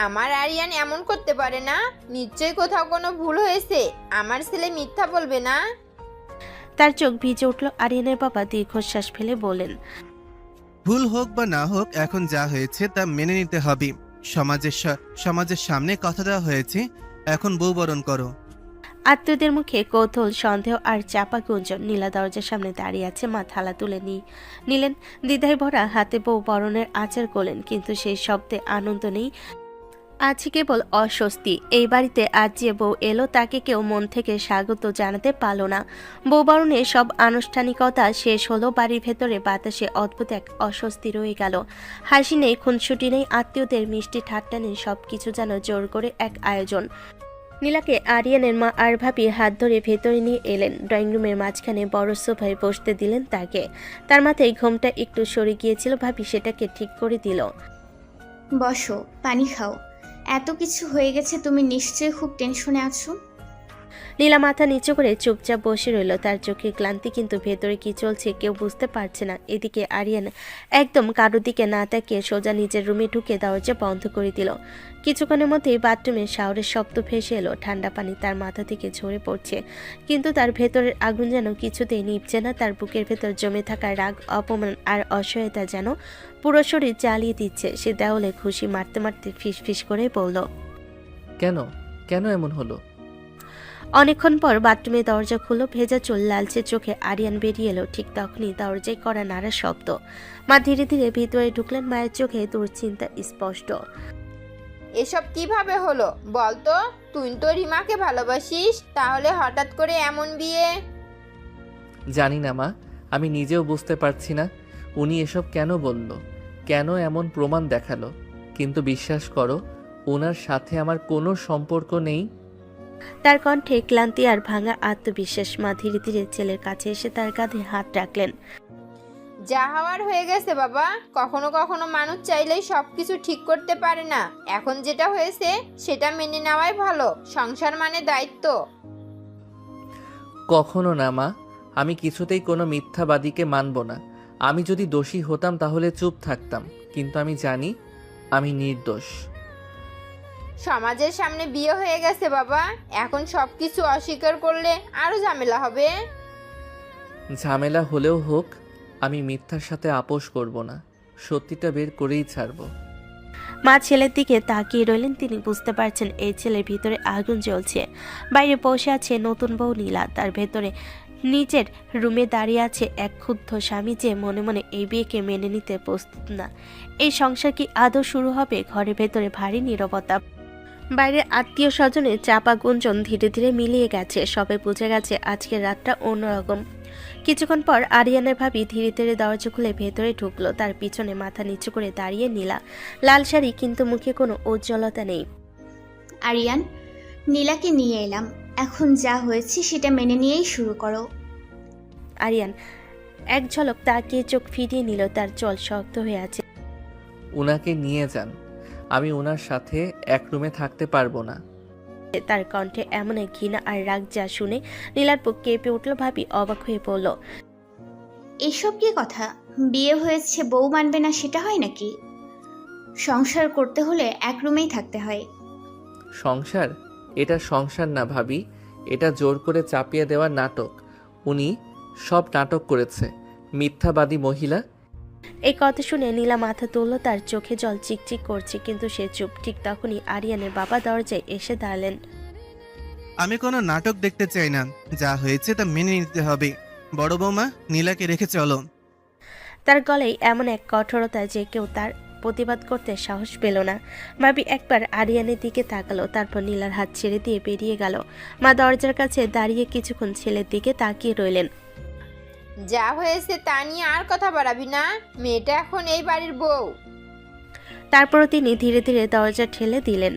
আমার আরিয়ান এমন করতে পারে না, নিশ্চয়ই কোথাও কোনো ভুল হয়েছে। আমার ছেলে মিথ্যা বলবে না। তার চোখ ভিজে উঠল। আরিয়ানের বাবা দীর্ঘশ্বাস ফেলে বলেন, ভুল হোক বা না হোক, এখন যা হয়েছে তা মেনে নিতে হবে। সমাজের সামনে কথা দেওয়া হয়েছে, এখন বউ বরণ করো। আত্মীয়দের মুখে কৌতূহল, সন্দেহ আর চাপা গুঞ্জন। নীলা দরজার সামনে দাঁড়িয়ে আছে, মা থালা তুলে নিলেন। দ্বিধায় ভরা হাতে বউ বরণের আচার করলেন, কিন্তু সেই শব্দে আনন্দ নেই, আছে কেবল অস্বস্তি। এই বাড়িতে আজ যে বউ এলো তাকে কেউ মন থেকে স্বাগত জানাতে পারল না। বউ বরণের সব আনুষ্ঠানিকতা শেষ হলো। বাড়ির ভেতরে বাতাসে অদ্ভুত এক অস্বস্তি রয়ে গেল। হাসি নেই, খুনসুটি নেই, আত্মীয়দের মিষ্টি ঠাট্টা নেই, সবকিছু যেন জোর করে এক আয়োজন। নীলাকে আরিয়ানের মা আর ভাবি হাত ধরে ভেতরে নিয়ে এলেন। ড্রয়িং রুমের মাঝখানে বড় সোফায় বসতে দিলেন তাকে। তার মাথায় ঘোমটা একটু সরে গিয়েছিল, ভাবি সেটাকে ঠিক করে দিল। বসো, পানি খাও। এত কিছু হয়ে গেছে, তুমি নিশ্চয়ই খুব টেনশনে আছো। নীলা মাথা নিচু করে চুপচাপ বসে রইল। তার চোখে ক্লান্তি, কিন্তু ভেতরে কি চলছে কেউ বুঝতে পারছে না। এদিকে আরিয়ান একদম কারোর দিকে না তাকিয়ে সোজা নিজের রুমে ঢুকে দরজা বন্ধ করে দিল। কিছুক্ষণের মধ্যেই বাথরুমে শাওয়ারের শব্দ ভেসে এলো। ঠান্ডা পানি তার মাথা থেকে ঝরে পড়ছে, কিন্তু তার ভেতরের আগুন যেন কিছুতেই নিভছে না। তার বুকের ভেতর জমে থাকা রাগ, অপমান আর অসহায়তা যেন পুরো শরীর জ্বালিয়ে দিচ্ছে। সে দেওয়ালে খুশি মারতে মারতে ফিস করে বলল, কেন কেন এমন হলো? অনেকক্ষণ পর বাথরুমে দরজা খুলল। ভেজা চুল, লালচে চোখে আরিয়ান বেরিয়ে এলো। ঠিক তখনই দরজায় করা নাড়া শব্দ। মা ধীরে ধীরে ভিতরে ঢুকলেন। মায়ের চোখে দুশ্চিন্তা স্পষ্ট। এসব কিভাবে হলো বলতো? তুই তো রিমাকে ভালোবাসিস, তাহলে হঠাৎ করে এমন বিয়ে? জানি না মা, আমি নিজেও বুঝতে পারছি না উনি এসব কেন বলল, কেন এমন প্রমাণ দেখালো। কিন্তু বিশ্বাস করো, ওনার সাথে আমার কোনো সম্পর্ক নেই। তার কণ্ঠে ক্লান্তি আর ভাঙা আত্মবিশ্বাস। মা ধীরে ধীরে ছেলের কাছে এসে তার কাঁধে হাত রাখলেন। যা হওয়ার হয়ে গেছে বাবা। কখনো কখনো মানুষ চাইলেই সবকিছু ঠিক করতে পারে না। এখন যেটা হয়েছে সেটা মেনে নেওয়াই ভালো। সংসার মানে দায়িত্ব। কখনো না মা, আমি কিছুতেই কোনো মিথ্যাবাদীকে মানব না। আমি যদি দোষী হতাম তাহলে চুপ থাকতাম, কিন্তু আমি জানি আমি নির্দোষ। সমাজের সামনে বিয়ে হয়ে গেছে বাবা, এখন সবকিছু অস্বীকার করলে আরো ঝামেলা হবে। ঝামেলা হলেও হোক, আমি মিথ্যার সাথে আপোষ করব না, সত্যিটা বের করেই ছাড়ব। মা ছেলের দিকে তাকিয়ে রইলেন। তিনি বুঝতে পারছেন এই ছেলের ভিতরে আগুন জ্বলছে। বাইরে বসে আছে নতুন বউ নীলা, তার ভেতরে নিজের রুমে দাঁড়িয়ে আছে এক ক্ষুব্ধ স্বামী যে মনে মনে এই বিয়েকে মেনে নিতে প্রস্তুত না। এই সংসার কি আদৌ শুরু হবে? ঘরের ভেতরে ভারী নীরবতা। বাইরে আত্মীয় স্বজনের চাপা গুঞ্জন ধীরে ধীরে মিলিয়ে গেছে। সবে বুঝে গেছে আজকের রাতটা অন্যরকম। কিছুক্ষণ পর আরিয়ানের ভাবি ধীরে ধীরে দরজা খুলে ভেতরে ঢুকলো। তার পিছনে মাথা নিচু করে দাঁড়িয়ে নীলা, লাল শাড়ি, কিন্তু মুখে কোনো উজ্জ্বলতা নেই। আরিয়ান, নীলাকে নিয়ে এলাম, এখন যা হয়েছে সেটা মেনে নিয়েই শুরু করো। আরিয়ান এক ঝলক তাকিয়ে চোখ ফিরিয়ে নিল। তার চল শক্ত হয়ে আছে। উনাকে নিয়ে যান, আমি ওনার সাথে এক রুমে থাকতে পারবো না। তার কণ্ঠে এমন এক ঘৃণা আর রাগ যা শুনে নীলার বুক কেঁপে উঠল। ভাবি অবাক হয়ে পড়ল। এসব কি কথা? বিয়ে হয়েছে, বউ মানবে না সেটা হয় নাকি? সংসার করতে হলে এক রুমেই থাকতে হয়। সংসার? এটা সংসার না ভাবি, এটা জোর করে চাপিয়ে দেওয়ার নাটক। উনি সব নাটক করেছে, মিথ্যাবাদী মহিলা। এই কথা শুনে নীলা মাথা তুলল। তার চোখে জল চিকচিক করছে, কিন্তু সে চুপ। ঠিক তখনই আরিয়ানের বাবা দরজায় এসে দাঁড়ালেন। আমি কোনো নাটক দেখতে চাই না, যা হয়েছে তা মেনে নিতে হবে। বড় বৌমা, নীলাকে রেখে চলো। তার গলায় এমন এক কঠোরতা যে কেউ তার প্রতিবাদ করতে সাহস পেল না। ভাবি একবার আরিয়ানের দিকে তাকালো, তারপর নীলার হাত ছেড়ে দিয়ে বেরিয়ে গেল। মা দরজার কাছে দাঁড়িয়ে কিছুক্ষণ ছেলের দিকে তাকিয়ে রইলেন। যা হয়েছে তা নিয়ে আর কথা বাড়াবি না, মেয়েটা এখন এই বাড়ির বউ। তারপরও তিনি ধীরে ধীরে দরজা ঠেলে দিলেন।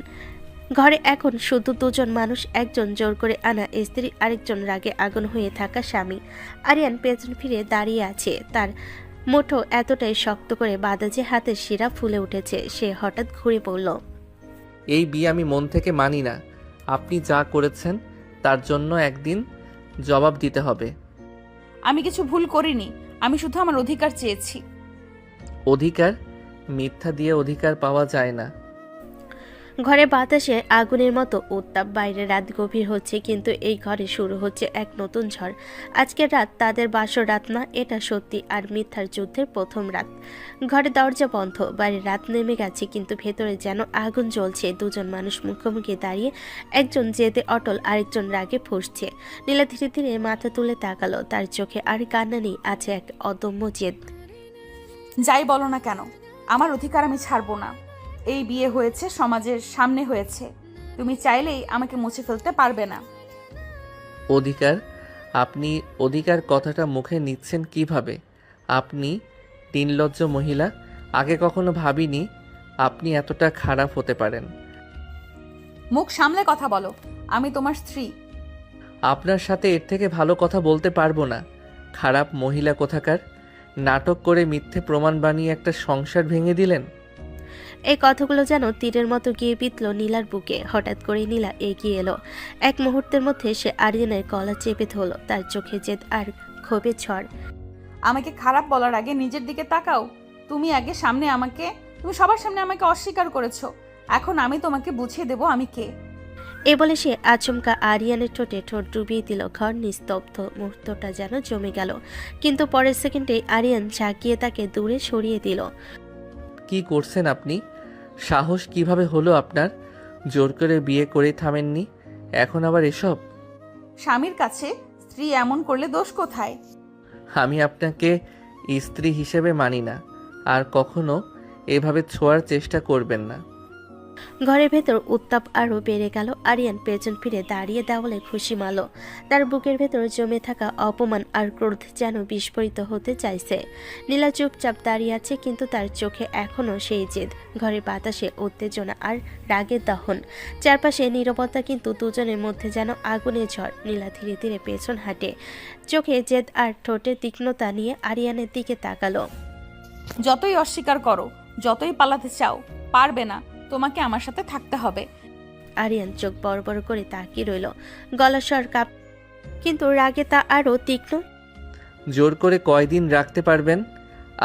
ঘরে এখন শুধু দুজন মানুষ, একজন জোর করে আনা স্ত্রী, আরেকজন রাগে আগুন হয়ে থাকা স্বামী। আরিয়ান পেছন ফিরে দাঁড়িয়ে আছে। তার মুঠো এতটাই শক্ত করে বাঁধা যে হাতের শিরা ফুলে উঠেছে। সে হঠাৎ ঘুরে পড়ল। এই বিয়ে আমি মন থেকে মানি না। আপনি যা করেছেন তার জন্য একদিন জবাব দিতে হবে। আমি কিছু ভুল করিনি, আমি শুধু আমার অধিকার চেয়েছি। অধিকার? মিথ্যা দিয়ে অধিকার পাওয়া যায় না। ঘরে বাতাসে আগুনের মতো উত্তাপ। বাইরে রাত গভীর হচ্ছে, কিন্তু এই ঘরে শুরু হচ্ছে এক নতুন ঝড়। আজকের রাত তাদের বাসর রাত না, এটা সত্যি আর মিথ্যার যুদ্ধের প্রথম রাত। ঘরে দরজা বন্ধ, বাইরে রাত নেমে গেছে, কিন্তু ভেতরে যেন আগুন জ্বলছে। দুজন মানুষ মুখোমুখি দাঁড়িয়ে, একজন জেদে অটল, আরেকজন রাগে ফুঁসছে। নীলা ধীরে ধীরে মাথা তুলে তাকালো। তার চোখে আর কান্না নেই, আছে এক অদম্য জেদ। যাই বলো না কেন, আমার অধিকার আমি ছাড়বো না। এই বিয়ে হয়েছে সমাজের সামনে হয়েছে, তুমি চাইলেই আমাকে মুছে ফেলতে পারবে না। অধিকার? আপনি অধিকার কথাটা মুখে নিচ্ছেন কিভাবে? আপনি নির্লজ্জ মহিলা। আগে কখনো ভাবিনি আপনি এতটা খারাপ হতে পারেন। মুখ সামলে কথা বলো, আমি তোমার স্ত্রী। আপনার সাথে এর থেকে ভালো কথা বলতে পারবো না। খারাপ মহিলা কোথাকার। নাটক করে মিথ্যে প্রমাণ বানিয়ে একটা সংসার ভেঙে দিলেন। এই কথাগুলো যেন তীরের মতো গিয়ে বিঁধল নীলার বুকে। হঠাৎ করে নীলা এগিয়ে এলো। এক মুহূর্তের মধ্যে সে আরিয়ানের গলা চেপে ধরল। তার চোখে জেদ আর ক্ষোভের ঝড়। আমাকে খারাপ বলার আগে নিজের দিকে তাকাও। তুমি সবার সামনে আমাকে অস্বীকার করেছো, এখন আমি তোমাকে বুঝিয়ে দেব আমি কে। এ বলে সে আচমকা আরিয়ানের ঠোঁটে ঠোঁট ডুবিয়ে দিল। ঘর নিস্তব্ধ, মুহূর্তটা যেন জমে গেল। কিন্তু পরের সেকেন্ডে আরিয়ান ঝাঁকিয়ে তাকে দূরে সরিয়ে দিল। কি করছেন আপনি? সাহস কিভাবে হলো আপনার? জোর করে বিয়ে করে থামেননি, এখন আবার এসব? স্বামীর কাছে স্ত্রী এমন করলে দোষ কোথায়? আমি আপনাকে স্ত্রী হিসেবে মানি না, আর কখনো এভাবে ছোঁয়ার চেষ্টা করবেন না। ঘরের ভেতর উত্তাপ আরও বেড়ে গেল। আরিয়ান পেছন ফিরে দাঁড়িয়ে দেওয়ালে খুশি মারল। তার বুকের ভেতর জমে থাকা অপমান আর ক্রোধ যেন বিস্ফোরিত হতে চাইছে। নীলা চুপচাপ দাঁড়িয়ে আছে, কিন্তু তার চোখে এখনও সেই জেদ। ঘরের বাতাসে উত্তেজনা আর রাগের দহন। চারপাশে নীরবতা, কিন্তু দুজনের মধ্যে যেন আগুনের ঝড়। নীলা ধীরে ধীরে পেছন হাঁটে, চোখে জেদ আর ঠোঁটে তীক্ষ্ণতা নিয়ে আরিয়ানের দিকে তাকালো। যতই অস্বীকার করো, যতই পালাতে চাও, পারবে না, তোমাকে আমার সাথে থাকতে হবে। আরিয়ান চোখ বড় বড় করে তাকিয়ে রইল। গলা স্বর কাঁপ, কিন্তু রাগে তা আরও তীক্ষ্ণ। জোর করে কয়দিন রাখতে পারবেন?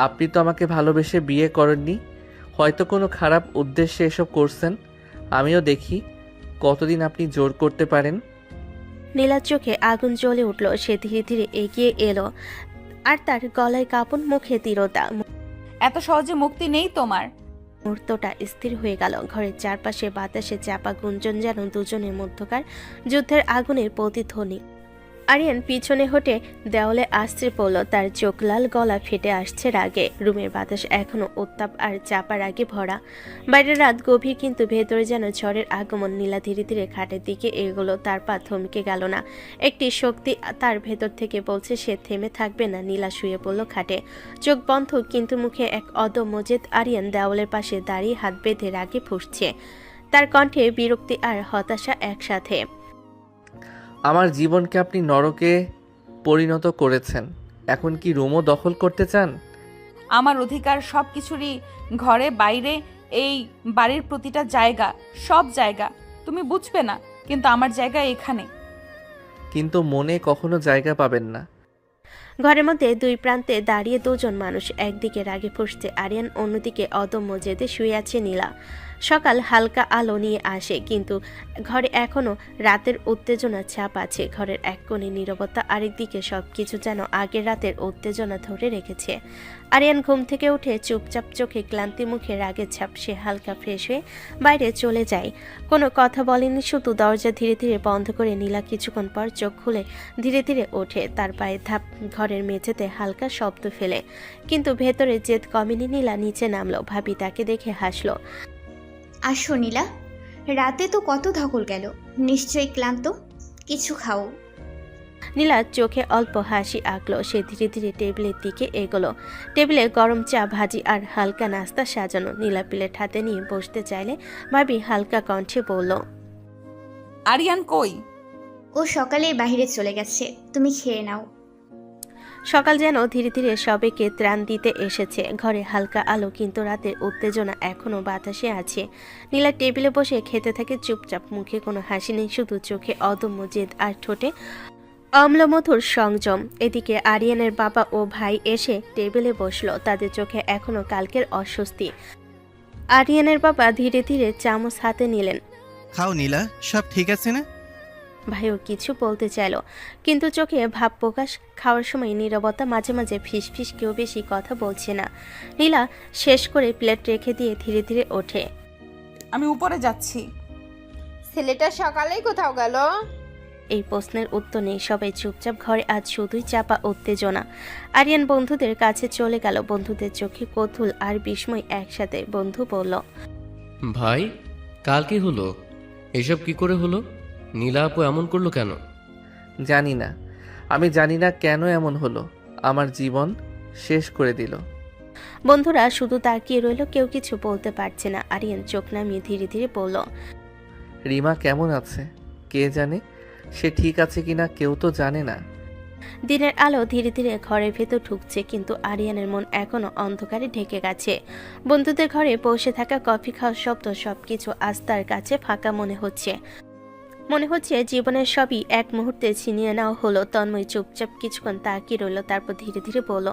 আপনি তো আমাকে ভালোবেসে বিয়ে করেননি, হয়তো কোনো খারাপ উদ্দেশ্যে এসব করছেন। আমিও দেখি কতদিন আপনি জোর করতে পারেন। নীলার চোখে আগুন জ্বলে উঠল। সে ধীরে ধীরে এগিয়ে এলো। আর তার গলায় কাঁপন, মুখে দৃঢ়তা। এত সহজে মুক্তি নেই তোমার। মুহূর্তটা স্থির হয়ে গেল। ঘরের চারপাশে বাতাসে চাপা গুঞ্জন যেন দুজনের মধ্যকার যুদ্ধের আগুনের প্রতিধ্বনি। আরিয়ান পিছনে হটে দেওয়ালে আশ্রে পড়ল, তার চোখ লাল, গলা ফেটে আসছে রাগে। রুমের বাতাস এখনো উত্তাপ আর চাপা রাগে ভরা। বাইরের রাত গভীর, কিন্তু ভেতরে যেন ঝড়ের আগমন। নীলা ধীরে ধীরে খাটের দিকে এগোলো, তার পা থমকে গেল না। একটি শক্তি তার ভেতর থেকে বলছে সে থেমে থাকবে না। নীলা শুয়ে পড়ল খাটে, চোখ বন্ধ, কিন্তু মুখে এক অদম্য জেদ। আরিয়ান দেওয়ালের পাশে দাঁড়িয়ে হাত বেঁধে রাগে ফুঁসছে, তার কণ্ঠে বিরক্তি আর হতাশা একসাথে। আমার জীবনকে আপনি নরকে পরিণত করেছেন, এখন কি রুমও দখল করতে চান? আমার অধিকার সব কিছুরই, ঘরে বাইরে, এই বাড়ির প্রতিটা জায়গা, সব জায়গা। তুমি বুঝবে না, কিন্তু আমার জায়গা এখানে। কিন্তু মনে কখনো জায়গা পাবেন না। ঘরের মধ্যে দুই প্রান্তে দাঁড়িয়ে দুজন মানুষ, একদিকে রাগে ফুঁসছে আরিয়ান, অন্যদিকে অদম্য জেদে শুয়ে আছে নীলা। সকাল হালকা আলো নিয়ে আসে, কিন্তু ঘরে এখনো রাতের উত্তেজনা ছাপ আছে। ঘরের এক কোণে নীরবতা, আরেকদিকে সবকিছু যেন আগের রাতের উত্তেজনা ধরে রেখেছে। আরিয়ান ঘুম থেকে উঠে চুপচাপ, চোখে ক্লান্তি, মুখে রাগের ছাপ। সে হালকা ফ্রেশ হয়ে বাইরে চলে যায়। কোনো কথা বলেনি, শুধু দরজা ধীরে ধীরে বন্ধ করে নীলা কিছুক্ষণ পর চোখ খুলে ধীরে ধীরে ওঠে। তার পায়ে ধাপ, ঘরের মেঝেতে হালকা শব্দ ফেলে, কিন্তু ভেতরে জেদ কমেনি। নীলা নিচে নামলো, ভাবি তাকে দেখে হাসলো। আসো নীলা, রাতে তো কত ধকল গেল, নিশ্চয়ই ক্লান্ত, কিছু খাও। নীলার চোখে অল্প হাসি আঁকলো। সে ধীরে ধীরে টেবিলের দিকে এগোলো। টেবিলে গরম চা, ভাজি আর হালকা নাস্তা সাজানো। নীলা প্লেট হাতে নিয়ে বসতে চাইলে ভাবি হালকা কণ্ঠে বলল, আরিয়ান কই? ও সকালেই বাইরে চলে গেছে, তুমি খেয়ে নাও। সকাল যেন ধীরে ধীরে সবাইকে ত্রাণ দিতে এসেছে। ঘরে হালকা আলো, কিন্তু রাতের উত্তেজনা এখনো বাতাসে আছে। নীলা টেবিলে বসে খেতে থাকে চুপচাপ, মুখে কোনো হাসি নেই, শুধু চোখে অদম্য জেদ আর ঠোঁটে অম্লমধুর সংযম। এদিকে আরিয়ানের বাবা ও ভাই এসে টেবিলে বসলো, তাদের চোখে এখনো কালকের অস্বস্তি। আরিয়ানের বাবা ধীরে ধীরে চামচ হাতে নিলেন। খাও নীলা, সব ঠিক আছে না? ভাইও কিছু বলতে চাইল, কিন্তু চোখে ভাব প্রকাশ। খাওয়ার সময় নীরবতা, মাঝে মাঝে ফিস ফিস, কেউ বেশি কথা বলছে না। নীলা শেষ করে প্লেট রেখে দিয়ে ধীরে ধীরে ওঠে। আমি উপরে যাচ্ছি। ছেলেটা সকালেই কোথাও গেল? এই প্রশ্নের উত্তর নেই, সবাই চুপচাপ। ঘরে আজ শুধুই চাপা উত্তেজনা। আরিয়ান বন্ধুদের কাছে চলে গেল, বন্ধুদের চোখে কৌতূহল আর বিস্ময় একসাথে। বন্ধু বলল, ভাই কাল কি হলো? এসব কি করে হলো? নীলা আপু এমন করলো কেন? জানি না, আমি জানি না কেন এমন হলো। আমার জীবন শেষ করে দিল। বন্ধুরা শুধু তাকিয়ে রইল, কেউ কিছু বলতে পারছে না। আরিয়ান চোখ নামিয়ে ধীরে ধীরে বলল, রিমা কেমন আছে কে জানে, সে ঠিক আছে কিনা কেউ তো জানে না। দিনের আলো ধীরে ধীরে ঘরের ভেতর ঢুকছে, কিন্তু আরিয়ানের মন এখনো অন্ধকারে ঢেকে গেছে। বন্ধুদের ঘরে বসে থাকা, কফি খাওয়ার শব্দ, সবকিছু আজ তার কাছে ফাঁকা মনে হচ্ছে। জীবনের সবই এক মুহূর্তে ছিনিয়ে নেওয়া হলো। তন্ময় চুপচাপ কিছুক্ষণ তাকিয়ে রইল, তারপর ধীরে ধীরে বলল,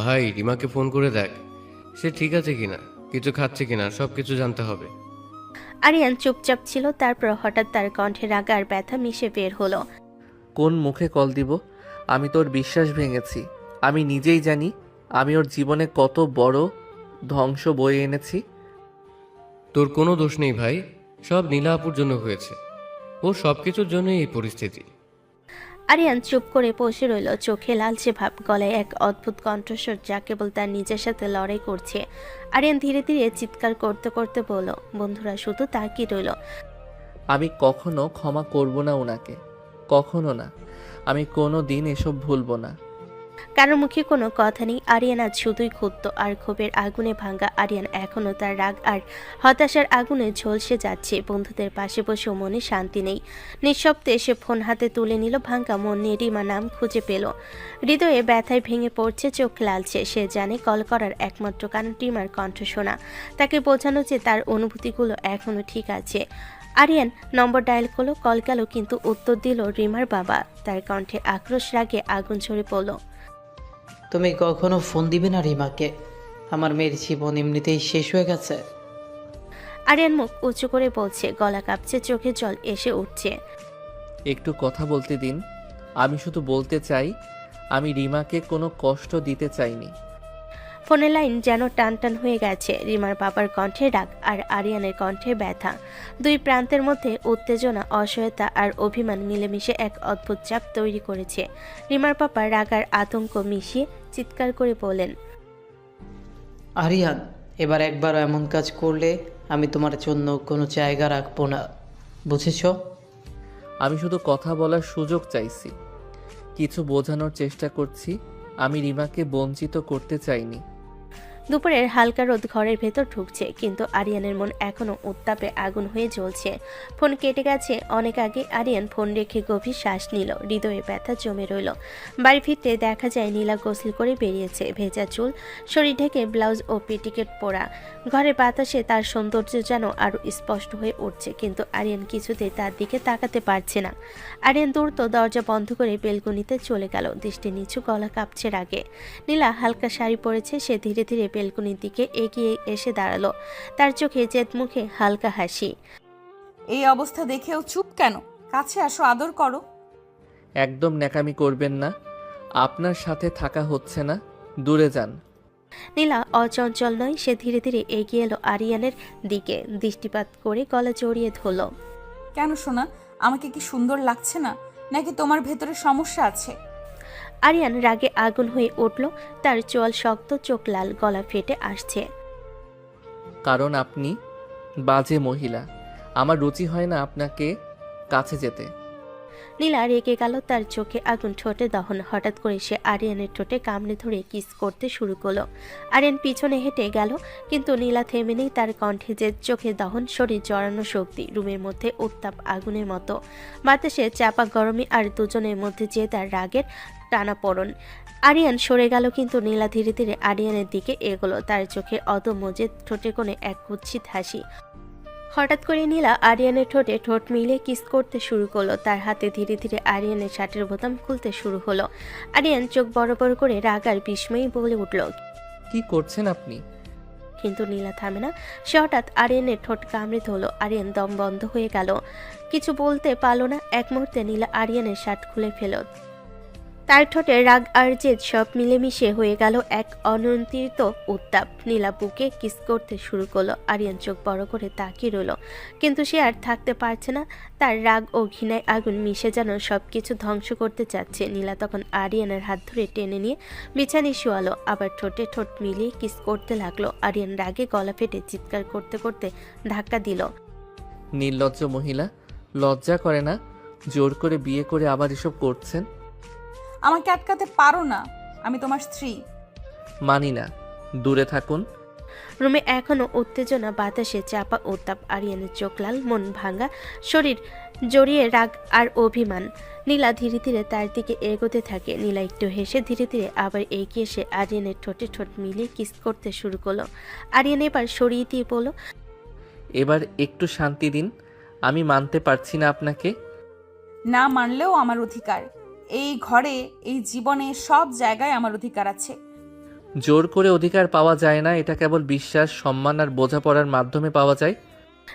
ভাই রিমাকে ফোন করে দেখ, সে ঠিক আছে কিনা, কিছু খাচ্ছে কিনা, সব কিছু জানতে হবে। আরিয়ান চুপচাপ ছিল, তারপর হঠাৎ তার কণ্ঠে রাগ আর ব্যথা মিশে বের হলো। কোন মুখে কল দিব? আমি তোর বিশ্বাস ভেঙেছি। আমি নিজেই জানি আমি ওর জীবনে কত বড় ধ্বংস বয়ে এনেছি। তোর কোনো দোষ নেই ভাই, সব নীলা আপুর জন্য হয়েছে। ও সব কিছুর জন্যই এই পরিস্থিতি। আরিয়ান চুপ করে বসে রইল, চোখে লালচে ভাব, গলায় এক অদ্ভুত কণ্ঠস্বর যা কেবল তার নিজের সাথে লড়াই করছে। আরিয়ান ধীরে ধীরে চিৎকার করতে করতে বলল। বন্ধুরা শুধু তাকিয়ে রইল। আমি কখনো ক্ষমা করব না ওনাকে, কখনো না। আমি কোনো দিন এসব ভুলবো না। কারোর মুখে কোনো কথা নেই। আরিয়ান আজ শুধুই ক্ষুব্ধ আর ক্ষোভের আগুনে ভাঙ্গা। আরিয়ান এখনও তার রাগ আর হতাশার আগুনে ঝলসে যাচ্ছে। বন্ধুদের পাশে বসেও মনে শান্তি নেই। নিঃশব্দে সে ফোন হাতে তুলে নিল, ভাঙ্গা মন নিয়ে রিমা নাম খুঁজে পেল। হৃদয়ে ব্যথায় ভেঙে পড়ছে, চোখ লালছে। সে জানে কল করার একমাত্র কারণ রিমার কণ্ঠ শোনা, তাকে বোঝানো যে তার অনুভূতিগুলো এখনও ঠিক আছে। আরিয়ান নম্বর ডায়াল করলো, কল গেল, কিন্তু উত্তর দিল রিমার বাবা। তার কণ্ঠে আক্রোশ, রাগে আগুন ঝরে পড়ল। তুমি কখনো ফোন দিবে না রিমাকে? আমার মেয়ের জীবন এমনিতেই শেষ হয়ে গেছে। আরিয়ান মুখ উঁচু করে বলছে, গলা কাঁপছে, চোখে জল এসে উঠছে। একটু কথা বলতে দিন। আমি শুধু বলতে চাই আমি রিমাকে কোনো কষ্ট দিতে চাইনি। ফোনের লাইন যেন টান টান হয়ে গেছে। রিমার বাবার কণ্ঠে রাগ আর আরিয়ানের কণ্ঠে ব্যথা। দুই প্রান্তের মধ্যে উত্তেজনা, অসহায়তা আর অভিমান মিলেমিশে এক অদ্ভুত চাপ তৈরি করেছে। রিমার পাপা রাগ আর আতঙ্ক মিশিয়ে চিৎকার করে বললেন, আরিয়ান, এবার একবারও এমন কাজ করলে আমি তোমার জন্য কোনো জায়গা রাখবো না, বুঝেছ? আমি শুধু কথা বলার সুযোগ চাইছি, কিছু বোঝানোর চেষ্টা করছি। আমি রিমাকে বঞ্চিত করতে চাইনি। দুপুরের হালকা রোদ ঘরের ভেতর ঢুকছে, কিন্তু আরিয়ানের মন এখনো উত্তাপে আগুন হয়ে জ্বলছে। ফোন কেটে গেছে অনেক আগে। আরিয়ান ফোন রেখে গভীর শ্বাস নিল। হৃদয়ে ব্যথা জমে রইল। বাড়ি ফিরতে দেখা যায় নীলা গোসল করে বেরিয়েছে, ভেজা চুল, শরীর ঢেকে ব্লাউজ ও পেটিকেট পরা। ঘরের বাতাসে তার সৌন্দর্য যেন আরো স্পষ্ট হয়ে উঠছে, কিন্তু আরিয়ান কিছুতেই তার দিকে তাকাতে পারছে না। আরিয়ান দ্রুত দরজা বন্ধ করে বেলকনিতে চলে গেল, দৃষ্টি নিচু, গলা কাঁপছে রাগে। নীলা হালকা শাড়ি পরেছে, সে ধীরে ধীরে বেলকনির দিকে এগিয়ে এসে দাঁড়ালো, তার চোখে জেদ, মুখে হালকা হাসি। এই অবস্থা দেখেও চুপ কেন? কাছে আসো, আদর করো। একদম ন্যাকামি করবেন না, আপনার সাথে থাকা হচ্ছে না, দূরে যান। নীলা অচঞ্চল নয়, সে ধীরে ধীরে এগিয়ে এলো আরিয়ানের দিকে, দৃষ্টিপাত করে গলা জড়িয়ে ধরল। কেন সোনা, আমাকে কি সুন্দর লাগছে না, নাকি তোমার ভেতরে সমস্যা আছে? আরিয়ান রাগে আগুন হয়ে উঠল, তার চোয়াল শক্ত, চোখ লাল, গলা ফেটে আসছে। কারণ আপনি বাজে মহিলা, আমার রুচি হয় না আপনাকে কাছে যেতে। নীলা রেগে গেল, তার চোখে আগুন, ঠোঁটে দহন। হঠাৎ করে সে আরিয়ানের ঠোঁটে কামড়ে ধরে কিস করতে শুরু করলো। আরিয়ান পিছনে হেঁটে গেল, কিন্তু নীলা থেমে নেই। তার কণ্ঠে যে চোখে দহন, শরীর জড়ানো শক্তি, রুমের মধ্যে উত্তাপ আগুনের মতো। বাতাসে চাপা গরমে আর দুজনের মধ্যে যে তার রাগের টানাপোড়েন। আরিয়ান সরে গেল, কিন্তু নীলা ধীরে ধীরে আরিয়ানের দিকে এগোলো, তার চোখে অদম্য জেদ, ঠোঁটে কোণে এক কুৎসিত হাসি। হঠাৎ করে নীলা আরিয়ানের ঠোঁটে ঠোঁট মিলিয়ে কিস করতে শুরু করলো। তার হাতে ধীরে ধীরে আরিয়ানের শার্টের বোতাম খুলতে শুরু হলো। আরিয়ান চোখ বড় বড় করে রাগ আর বিস্ময়ে বলে উঠল, কি করছেন আপনি? কিন্তু নীলা থামে না। সে হঠাৎ আরিয়ানের ঠোঁট কামড়ে ধরলো। আরিয়ান দম বন্ধ হয়ে গেল, কিছু বলতে পারল না। এক মুহূর্তে নীলা আরিয়ানের শার্ট খুলে ফেল। তার ঠোঁটে রাগ আর জেদ সব মিলেমিশে হয়ে গেল এক অনিয়ন্ত্রিত উত্তাপ। নীলা বুকে কিস করতে শুরু করলো। আরিয়ান চোখ বড় করে তাকিয়ে রইল, কিন্তু সে আর থাকতে পারছে না। তার রাগ ও ঘৃণায় আগুন মিশে যেন সবকিছু ধ্বংস করতে চাচ্ছে। নীলা তখন আরিয়ানের হাত ধরে টেনে নিয়ে বিছানায় শোয়ালো, আবার ঠোঁটে ঠোঁট মিলিয়ে কিস করতে লাগলো। আরিয়ান রাগে গলা ফেটে চিৎকার করতে করতে ধাক্কা দিল। নির্লজ্জ মহিলা, লজ্জা করে না? জোর করে বিয়ে করে আবার এসব করছেন। আমাকে আটকাতে পারো না, আমি তোমার স্ত্রী। মানি না, দূরে থাকুন। রুমে এখনো উত্তেজনা, বাতাসে চাপা উত্তাপ। আরিয়ানের চোখ লাল, মন ভাঙা, শরীর জড়িয়ে রাগ আর অভিমান। নীলা ধীরে ধীরে তার দিকে এগোতে থাকে। নীলা একটু হেসে ধীরে ধীরে আবার এগিয়ে এসে আরিয়ানের ঠোঁটে ঠোঁট মিলিয়ে কিস করতে শুরু করলো। আরিয়ান এবার সরিয়ে দিয়ে বলল, এবার একটু শান্তি দিন, আমি মানতে পারছি না আপনাকে। না মানলেও আমার অধিকার। এই ঘরে, এই জীবনে, সব জায়গায় আমার অধিকার আছে। জোর করে অধিকার পাওয়া যায় না, এটা কেবল বিশ্বাস, সম্মান আর বোঝাপড়ার মাধ্যমে পাওয়া যায়।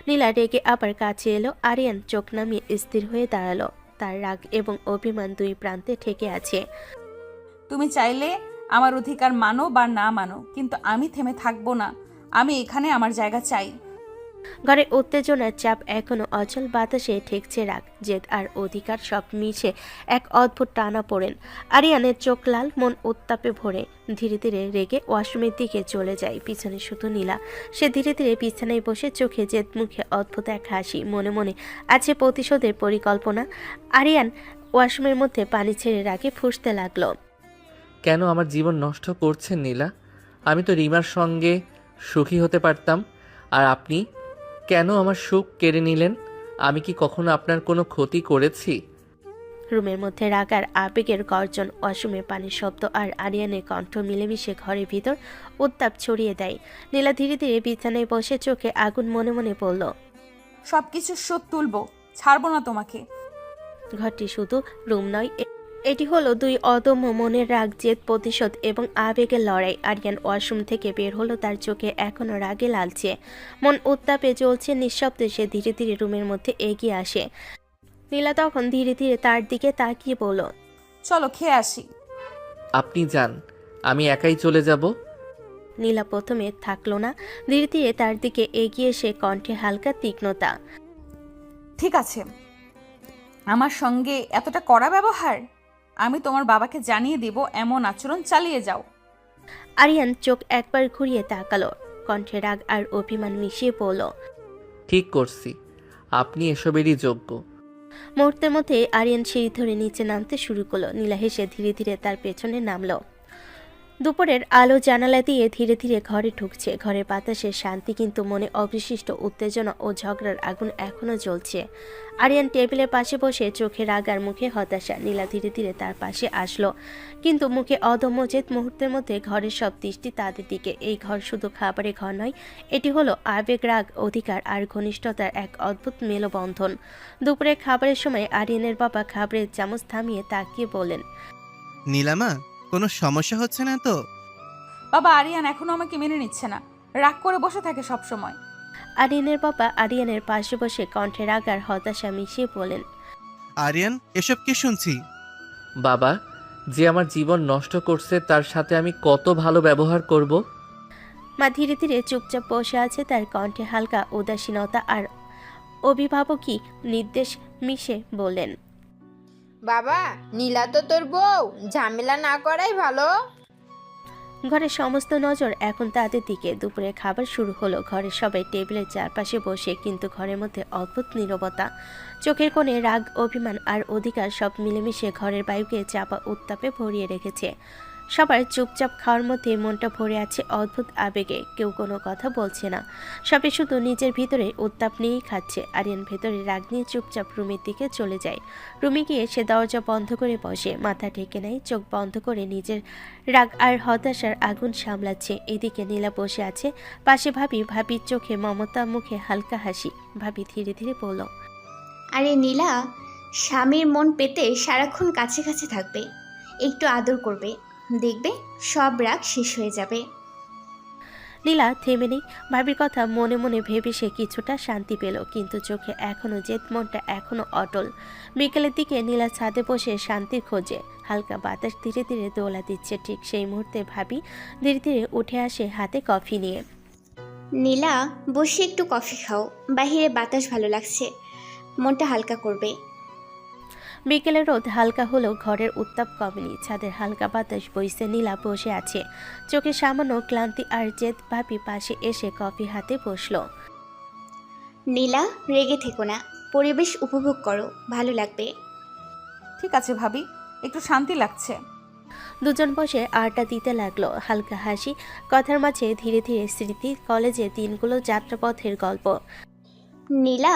নীলা রেগে আবার কাছে এলো। আরিয়ান চোখ নামিয়ে স্থির হয়ে দাঁড়ালো, তার রাগ এবং অভিমান দুই প্রান্তে ঠেকে আছে। তুমি চাইলে আমার অধিকার মানো বা না মানো, কিন্তু আমি থেমে থাকবো না। আমি এখানে আমার জায়গা চাই। ঘরে উত্তেজনার চাপ এখনো অচল, বাতাসে ঠেকছে রাগ, জেদ আর অধিকার সব মিশে এক অদ্ভুত টানা পড়েন। আরিয়ানের চোখ লাল, মন উত্তাপে ভরে। ধীরে ধীরে রেগে ওয়াশরুমের দিকে চলে যায়, পিছনে শুধু নীলা। সে ধীরে ধীরে বিছানায় বসে, চোখে জেদ, মুখে অদ্ভুত এক হাসি, মনে মনে আছে প্রতিশোধের পরিকল্পনা। আরিয়ান ওয়াশরুমের মধ্যে পানি ছেড়ে রাগে ফুঁসতে লাগলো। কেন আমার জীবন নষ্ট করছেন নীলা? আমি তো রিমার সঙ্গে সুখী হতে পারতাম, আর আপনি কেন আমার সুখ কেড়ে নিলেন? আমি কি কখনো আপনার কোনো ক্ষতি করেছি? রুমের মধ্যে রাগ আর আবেগের গর্জন, ওয়াশরুমে পানির শব্দ আর আরিয়ানের কণ্ঠ মিলেমিশে ঘরের ভিতর উত্তাপ ছড়িয়ে দেয়। নীলা ধীরে ধীরে বিছানায় বসে চোখে আগুন, মনে মনে বলল, সবকিছু শোধ তুলবো, ছাড়বো না তোমাকে। ঘরটি শুধু রুম নয়, এটি হলো দুই অদম্য মনের রাগ, জেদ, প্রতিশোধ এবং আবেগের লড়াই। আরিয়ান ওয়াশরুম থেকে বের হলো, তার চোখে এখনো রাগে লালছে, মন উত্তাপে জ্বলছে। নিঃশব্দে সে ধীরে ধীরে রুমের মধ্যে এগিয়ে আসে। নীলা তখন ধীরে ধীরে তার দিকে তাকিয়ে বলল, চলো খেয়ে আসি। আপনি যান, আমি একাই চলে যাব। নীলা প্রথমে থাকলো না, ধীরে ধীরে তার দিকে এগিয়ে এসে কণ্ঠে হালকা তীক্ষ্ণতা। ঠিক আছে, আমার সঙ্গে এতটা কড়া ব্যবহার? আমি তোমার বাবাকে জানিয়ে দিব এমন আচরণ চালিয়ে যাও। আরিয়ান চোখ একবার ঘুরিয়ে তাকালো, কণ্ঠে রাগ আর অভিমান মিশিয়ে পড়ল। ঠিক করছি, আপনি এসবেরই যোগ্য। মুহূর্তের মধ্যে আরিয়ান সিঁড়ি ধরে নিচে নামতে শুরু করলো। নীলা হেসে ধীরে ধীরে তার পেছনে নামলো। দুপুরের আলো জানালা দিয়ে ধীরে ধীরে ঘরে ঢুকছে। ঘরের বাতাসে শান্তি, কিন্তু মনে অবিশিষ্ট উত্তেজনা ও ঝগড়ার আগুন এখনো জ্বলছে। আরিয়ান টেবিলের পাশে বসে, চোখে রাগ আর মুখে হতাশা। নীলা ধীরে ধীরে তার পাশে আসলো, কিন্তু মুখে অদম্য জেদ। মুহূর্তের মধ্যে ঘরের সব দৃষ্টি তাদের দিকে। এই ঘর শুধু খাবারের ঘর নয়, এটি হলো আবেগ, রাগ, অধিকার আর ঘনিষ্ঠতার এক অদ্ভুত মেলবন্ধন। দুপুরে খাবারের সময় আরিয়ানের বাবা খাবারের চামচ থামিয়ে তাকিয়ে বলেন, নীলামা, কোনো সমস্যা হচ্ছে না তো? বাবা, আরিয়ান এখনো আমাকে মেনে নিচ্ছে না, রাগ করে বসে থাকে সব সময়। আরিয়ানের বাবা আরিয়ানের পাশে বসে কণ্ঠে রাগ আর হতাশা মিশিয়ে বলেন, আরিয়ান, এসব কি শুনছি? বাবা, যে আমার জীবন নষ্ট করছে তার সাথে আমি কত ভালো ব্যবহার করব? মা ধীরে ধীরে চুপচাপ বসে আছে, তার কণ্ঠে হালকা উদাসীনতা আর অভিভাবকী নির্দেশ মিশে বললেন, বাবা, নীলা তো তোর বউ, ঝামেলা না করাই ভালো। ঘরের সমস্ত নজর এখন তাদের দিকে। দুপুরে খাবার শুরু হলো। ঘরের সবাই টেবিলের চারপাশে বসে, কিন্তু ঘরের মধ্যে অদ্ভুত নীরবতা। চোখের কোণে রাগ, অভিমান আর অধিকার সব মিলেমিশে ঘরের বায়ুকে চাপা উত্তাপে ভরিয়ে রেখেছে। সবার চুপচাপ খাওয়ার মধ্যে মনটা ভরে আছে অদ্ভুত আবেগে। কেউ কোনো কথা বলছে না, সবাই শুধু নিজের ভিতরে উত্তাপ নিয়েই খাচ্ছে। আরিয়ান ভেতরে রাগ নিয়ে চুপচাপ রুমের দিকে চলে যায়। রুমে গিয়ে সে দরজা বন্ধ করে বসে, মাথা ঢেকে নেয়, চোখ বন্ধ করে নিজের রাগ আর হতাশার আগুন সামলাচ্ছে। এদিকে নীলা বসে আছে পাশে। ভাবির চোখে মমতা, মুখে হালকা হাসি। ভাবি ধীরে ধীরে বলল, আরে নীলা, স্বামীর মন পেতে সারাক্ষণ কাছে কাছে থাকবে, একটু আদর করবে, দেখবে সব রাগ শেষ হয়ে যাবে। নীলা থেমে নেই। ভাবির কথা মনে মনে ভেবে সে কিছুটা শান্তি পেল, কিন্তু চোখে এখনো জেদ, মনটা এখনো অটল। বিকেলের দিকে নীলা ছাদে বসে শান্তির খোঁজে। হালকা বাতাস ধীরে ধীরে দোলা দিচ্ছে। ঠিক সেই মুহূর্তে ভাবি ধীরে ধীরে উঠে আসে হাতে কফি নিয়ে। নীলা, বসে একটু কফি খাও, বাহিরে বাতাস ভালো লাগছে, মনটা হালকা করবে। বিকেলের রোদ হালকা হলেও ঘরের উত্তাপ কমেনি। ছাদের হালকা বাতাস বইছে। নীলা বসে আছে, চোখে সামান্য ক্লান্তি আর জেদ। ভাবি পাশে এসে কফি হাতে বসলো। নীলা, রেগে থেকো না, পরিবেশ উপভোগ করো, ভালো লাগবে। ঠিক আছে ভাবি, একটু শান্তি লাগছে। দুজন বসে আড্ডা দিতে লাগলো। হালকা হাসি, কথার মাঝে ধীরে ধীরে স্মৃতি, কলেজের দিনগুলো, যাত্রাপথের গল্প। নীলা,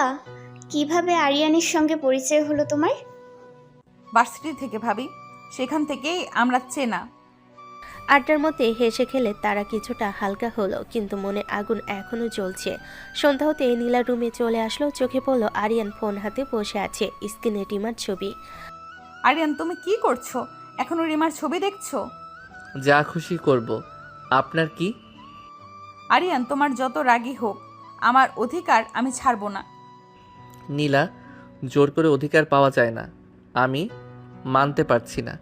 কিভাবে আরিয়ানের সঙ্গে পরিচয় হলো তোমার? ভার্সিটি থেকে ভাবি, সেখান থেকেই আমরা চেনা। আড্ডার মধ্যে হেসে খেলে তারা কিছুটা হালকা হলো, কিন্তু মনে আগুন এখনো জ্বলছে। সন্ধ্যা হতে নীলা রুমে চলে আসলো। চোখে পড়লো আরিয়ান ফোন হাতে বসে আছে, স্ক্রিনে রিমার ছবি। আরিয়ান, তুমি কি করছো? এখনো রিমার ছবি দেখছো? যা খুশি করব, আপনার কি? আরিয়ান, তোমার যত রাগী হোক, আমার অধিকার আমি ছাড়বো না। নীলা, জোর করে অধিকার পাওয়া যায় না, আমি মানতে পারছি না।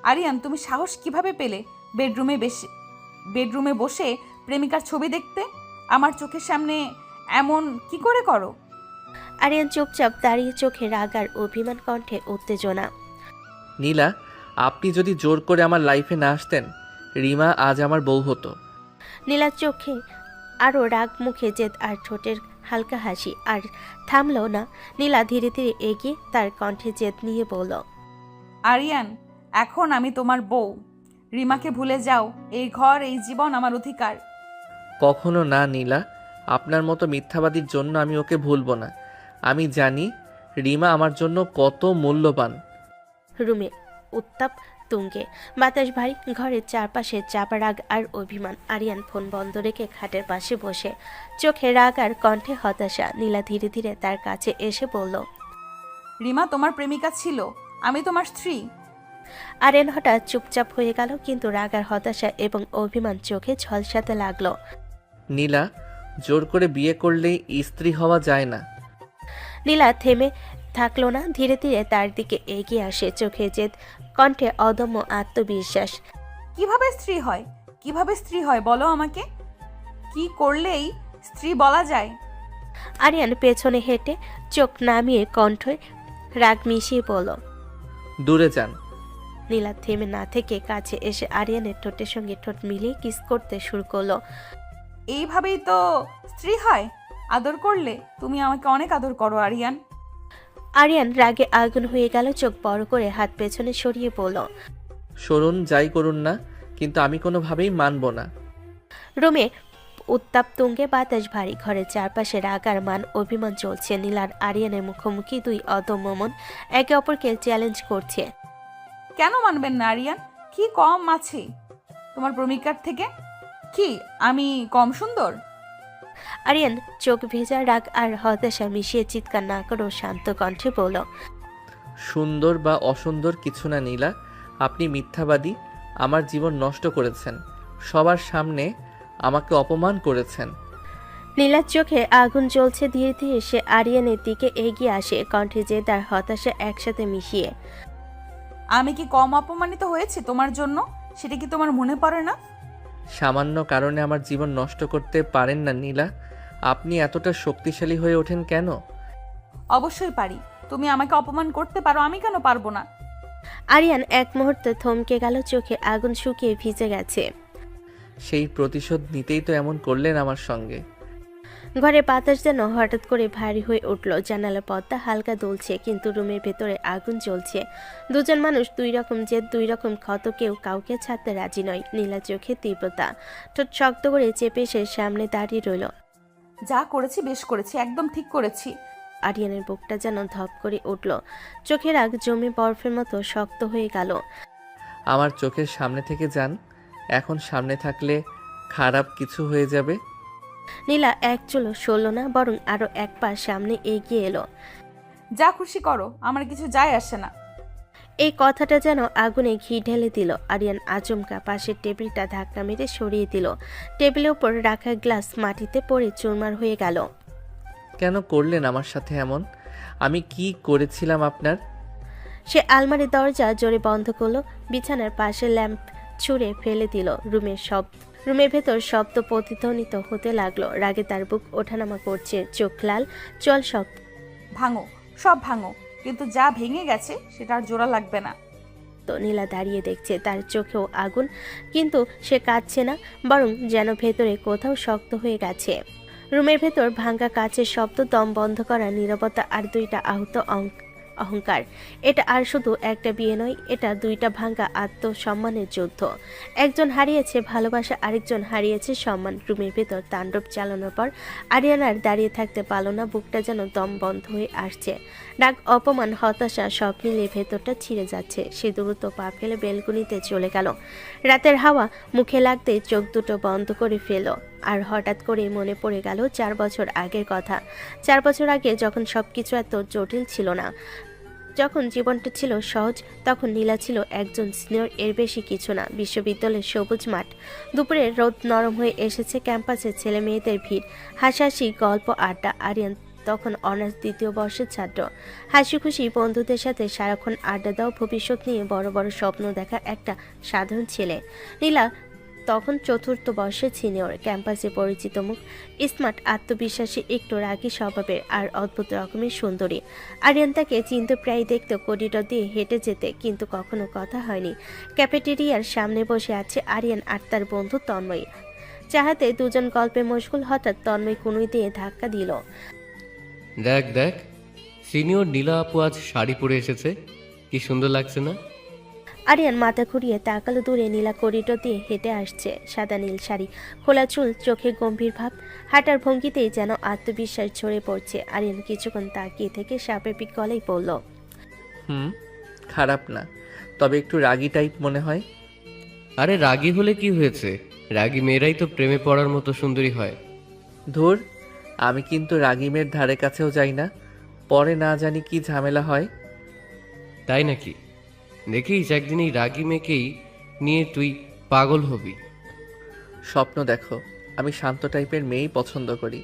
আরিয়ান, তুমি সাহস কিভাবে পেলে বেডরুমে বসে প্রেমিকার ছবি দেখতে? আমার চোখের সামনে এমন কি করে করো? আরিয়ান চুপচাপ দাঁড়িয়ে, চোখে রাগ আর অভিমান, কণ্ঠে উত্তেজনা। নীলা, আপনি যদি জোর করে আমার লাইফে না আসতেন, রিমা আজ আমার বউ হতো। নীলার চোখে আরও রাগ, মুখে জেদ আর ঠোঁটের হালকা হাসি। আর থামলো না। নীলা ধীরে ধীরে এগিয়ে তার কণ্ঠে জেদ নিয়ে বলল, আরিয়ান, এখন আমি তোমার বউ। রিমাকে ভুলে যাও। এই ঘর, এই জীবন আমার অধিকার। কখনো না নীলা, আপনার মতো মিথ্যাবাদীর জন্য আমি ওকে ভুলবো না। আমি জানি রিমা আমার জন্য কত মূল্যবান। রুমে উত্তাপ তুঙ্গে, বাতাস ভারী। ঘরের চারপাশে চাপা রাগ আর অভিমান। আরিয়ান ফোন বন্ধ রেখে খাটের পাশে বসে, চোখে রাগ আর কণ্ঠে হতাশা। নীলা ধীরে ধীরে তার কাছে এসে বলল, রিমা তোমার প্রেমিকা ছিল, আমি তোমার স্ত্রী। আরিয়ান হঠাৎ চুপচাপ হয়ে গেল, কিন্তু রাগ আর হতাশা এবং অভিমান চোখে ঝলসাতে লাগলো। নীলা, জোর করে বিয়ে করলেই স্ত্রী হওয়া যায় না। নীলা থেমে থাকলো না, ধীরে ধীরে তার দিকে এগিয়ে আসে, চোখে জেদ, কণ্ঠে অদম্য আত্মবিশ্বাস। কিভাবে স্ত্রী হয়? কিভাবে স্ত্রী হয় বলো আমাকে? কি করলেই স্ত্রী বলা যায়? আরিয়ান পেছনে হেঁটে চোখ নামিয়ে কণ্ঠে রাগ মিশিয়ে বলল। দূরে যান। নীলা থেমে না থেকে কাছে এসে আরিয়ানের ঠোঁটের সঙ্গে ঠোঁট মিলিয়ে কিস করতে শুরু করলো। এইভাবেই তো স্ত্রী হয়? আদর করলে? তুমি আমাকে অনেক আদর করো আরিয়ান। আরিয়ান রাগে আগুন হয়ে গেল, চোখ বড় করে হাত পেছনে সরিয়ে বলল। সরুন, যাই করুন না, কিন্তু আমি কোনোভাবেই মানব না। রুমে উত্তাপ তুঙ্গে, বাতাস ভারী, ঘরের চারপাশে রাগ আর মান অভিমান চলছে। নীলার আরিয়ানের মুখোমুখি দুই অদম্য মন একে অপরকে চ্যালেঞ্জ করছে। কেন মানবেন না আরিয়ান? কি কম আছে তোমার প্রেমিকার থেকে? কি আমি কম সুন্দর? আরিয়ান চোখ ভেজা রাগ আর হতাশা মিশিয়ে চিৎকার না করেও শান্ত কণ্ঠে বলল। সুন্দর বা অসুন্দর কিছু না নীলা, আপনি মিথ্যাবাদী। আমার জীবন নষ্ট করেছেন, সবার সামনে আমাকে অপমান করেছেন। নীলার চোখে আগুন জ্বলছে, ধীরে ধীরে সে আরিয়ানের দিকে এগিয়ে আসে, কণ্ঠে জেদ আর হতাশা একসাথে মিশিয়ে। আমি কি কম অপমানিত হয়েছি তোমার জন্য? সেটা কি তোমার মনে পড়ে না? সামান্য কারণে আমার জীবন নষ্ট করতে পারেন না নীলা। আপনি এতটা শক্তিশালী হয়ে ওঠেন কেন? অবশ্যই পারি। তুমি আমাকে অপমান করতে পারো, আমি কেন পারবো না? আরিয়ান এক মুহূর্তে থমকে গেল, চোখে আগুন শুকিয়ে ভিজে গেছে। সেই প্রতিশোধ নিতেই তো এমন করলেন আমার সঙ্গে। ঘরে বাতাস যেন হঠাৎ করে ভারী হয়ে উঠল, জানালার পর্দা হালকা দুলছে, কিন্তু রুমের ভেতরে আগুন জ্বলছে। দুজন মানুষ, দুই রকম জেদ, দুই রকম ক্ষত, কেউ কাউকে ছাড়তে রাজি নয়। নীলা চোখে তীব্রতা, ঠোঁট শক্ত করে চেপে সে সামনে দাঁড়িয়ে রইল। যা করেছি বেশ করেছি, একদম ঠিক করেছি। আরিয়ানের বুকটা যেন ধপ করে উঠল, চোখের আগ জমে বরফের মতো শক্ত হয়ে গেল। আমার চোখের সামনে থেকে যান, এখন সামনে থাকলে খারাপ কিছু হয়ে যাবে। নীলা এক চুলো সরল না, বরং আরো এক পা সামনে এগিয়ে এলো। যা খুশি করো, আমার কিছু যায় আসে না। এই কথাটা যেন আগুনে ঘি ঢেলে দিল। আরিয়ান আচমকা পাশের টেবিলটা ধাক্কা মেরে সরিয়ে দিল। টেবিলের উপর রাখা গ্লাস মাটিতে পড়ে চুরমার হয়ে গেল। কেন করলেন আমার সাথে এমন? আমি কি করেছিলাম আপনার? সে আলমারির দরজা জোরে বন্ধ করলো, বিছানার পাশে ল্যাম্প ছুঁড়ে ফেলে দিল। রুমের ভেতর শব্দ প্রতিধ্বনিত হতে লাগলো। রাগে তার বুক ওঠানামা করছে, চোখ লাল, চল সব ভাঙো, সব ভাঙো, কিন্তু যা ভেঙে গেছে সেটা আর জোড়া লাগবে না। তো নীলা দাঁড়িয়ে দেখছে, তার চোখেও আগুন, কিন্তু সে কাঁদছে না, বরং যেন ভেতরে কোথাও শক্ত হয়ে গেছে। রুমের ভেতর ভাঙা কাচের শব্দ, দম বন্ধ করা নীরবতা আর দুইটা আহত অহংকার। এটা আর শুধু একটা বিয়ে নয়, এটা দুইটা ভাঙা আত্মসম্মানের যুদ্ধ। একজন হারিয়েছে ভালোবাসা, আরেকজন হারিয়েছে সম্মান। রুমের ভেতর তাণ্ডব চালানোর পর আরিয়ান আর দাঁড়িয়ে থাকতে পারল না, বুকটা যেন দম বন্ধ হয়ে আসছে। রাগ, অপমান, হতাশা সব মিলিয়ে ভেতরটা ছিঁড়ে যাচ্ছে। সে দ্রুত পা ফেলে বেলকনিতে চলে গেল। রাতের হাওয়া মুখে লাগতে চোখ দুটো বন্ধ করে ফেল। আর হঠাৎ করে মনে পড়ে গেল 4 বছর আগের কথা। 4 বছর আগে যখন সবকিছু এত জটিল ছিল না, যখন জীবনটা ছিল সহজ, তখন নীলা ছিল একজন সিনিয়র, এর বেশি কিছু না। বিশ্ববিদ্যালয়ের সবুজ মাঠ, দুপুরে রোদ নরম হয়ে এসেছে, ক্যাম্পাসে ছেলে মেয়েদের ভিড়, হাসাহাসি, গল্প, আড্ডা। আরিয়ান তখন অনার্স 2য় বর্ষের ছাত্র। হাসি খুশি বন্ধুদের সাথে সারাক্ষণ আড্ডা দাও, ভবিষ্যৎ নিয়ে বড় বড় স্বপ্ন দেখা একটা সাধারণ ছেলে। নীলা তখন 4র্থ বর্ষের সিনিয়র, ক্যাম্পাসে পরিচিত মুখ, স্মার্ট, আত্মবিশ্বাসী, একটু রাগী স্বভাবের আর অদ্ভুত রকমের সুন্দরী। আরিয়ান তাকে চিনতে প্রায় দেখত করিডর দিয়ে হেঁটে যেতে, কিন্তু কখনো কথা হয়নি। ক্যাফেটেরিয়ার সামনে বসে আছে আরিয়ান আর তার বন্ধু তন্ময়। চাহাতে দুজন গল্পে মশগুল, হঠাৎ তন্ময় কুনুই দিয়ে ধাক্কা দিল। দেখ দেখ, সিনিয়র নীলা আপু আজ শাড়ি পরে এসেছে, কি সুন্দর লাগছে না? আরিয়ান মাথা ঘুরিয়ে তাকালো, দূরে নীলা করিডোর দিয়ে হেঁটে আসছে, সাদা নীল শাড়ি, খোলা চুল, চোখে গম্ভীর ভাব, হাঁটার ভঙ্গিতেই যেন আত্মবিশ্বাস ঝরে পড়ছে। আরিয়ান কিছুক্ষণ তাকিয়ে থেকে স্বাভাবিক গলায় বলল, খারাপ না, তবে একটু রাগী টাইপ মনে হয়। আরে রাগী হলে কি হয়েছে? রাগী মেয়েরাই তো প্রেমে পড়ার মতো সুন্দরী হয়। ধুর, আমি কিন্তু রাগী মেয়ের ধারে কাছেও যাই না, পরে না জানি কি ঝামেলা হয়। তাই নাকি? দেখিস একদিন এই রাগী মেয়েকেই নিয়ে তুই পাগল হবি। স্বপ্ন দেখো, আমি শান্ত টাইপের মেয়েই পছন্দ করি।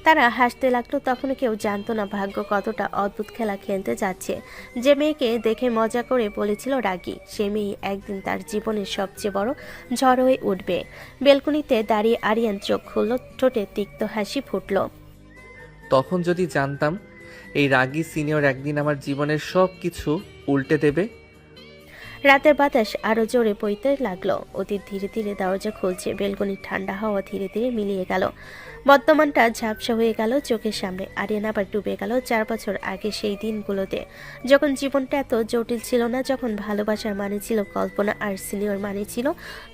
তারা হাসতে লাগলো। তখনও কেউ জানতো না ভাগ্য কতটা অদ্ভুত খেলা খেলতে যাচ্ছে। যে মেয়েকে দেখে মজা করে বলেছিল রাগী, সে মেয়ে একদিন তার জীবনের সবচেয়ে বড় ঝড় হয়ে উঠবে। বেলকনিতে দাঁড়িয়ে আরিয়ান চোখ খুলল, ঠোঁটে তিক্ত হাসি ফুটল। তখন যদি জানতাম এই রাগী সিনিয়র একদিন আমার জীবনের সব কিছু উল্টে দেবে। রাতের বাতাস আরো জোরে বইতে লাগলো। অতীত ধীরে ধীরে দরজা খুলছে, বেলকনির ঠান্ডা হাওয়া ধীরে ধীরে মিলিয়ে গেল। বর্তমানটা ঝাপসা হয়ে গেল চোখের সামনে। আরিয়ান আবার ডুবে গেল 4 বছর আগে সেই দিনগুলোতে, যখন জীবনটা এত জটিল ছিল না, যখন ভালোবাসার মানে ছিল কল্পনা আর সিনিয়র মানে ছিল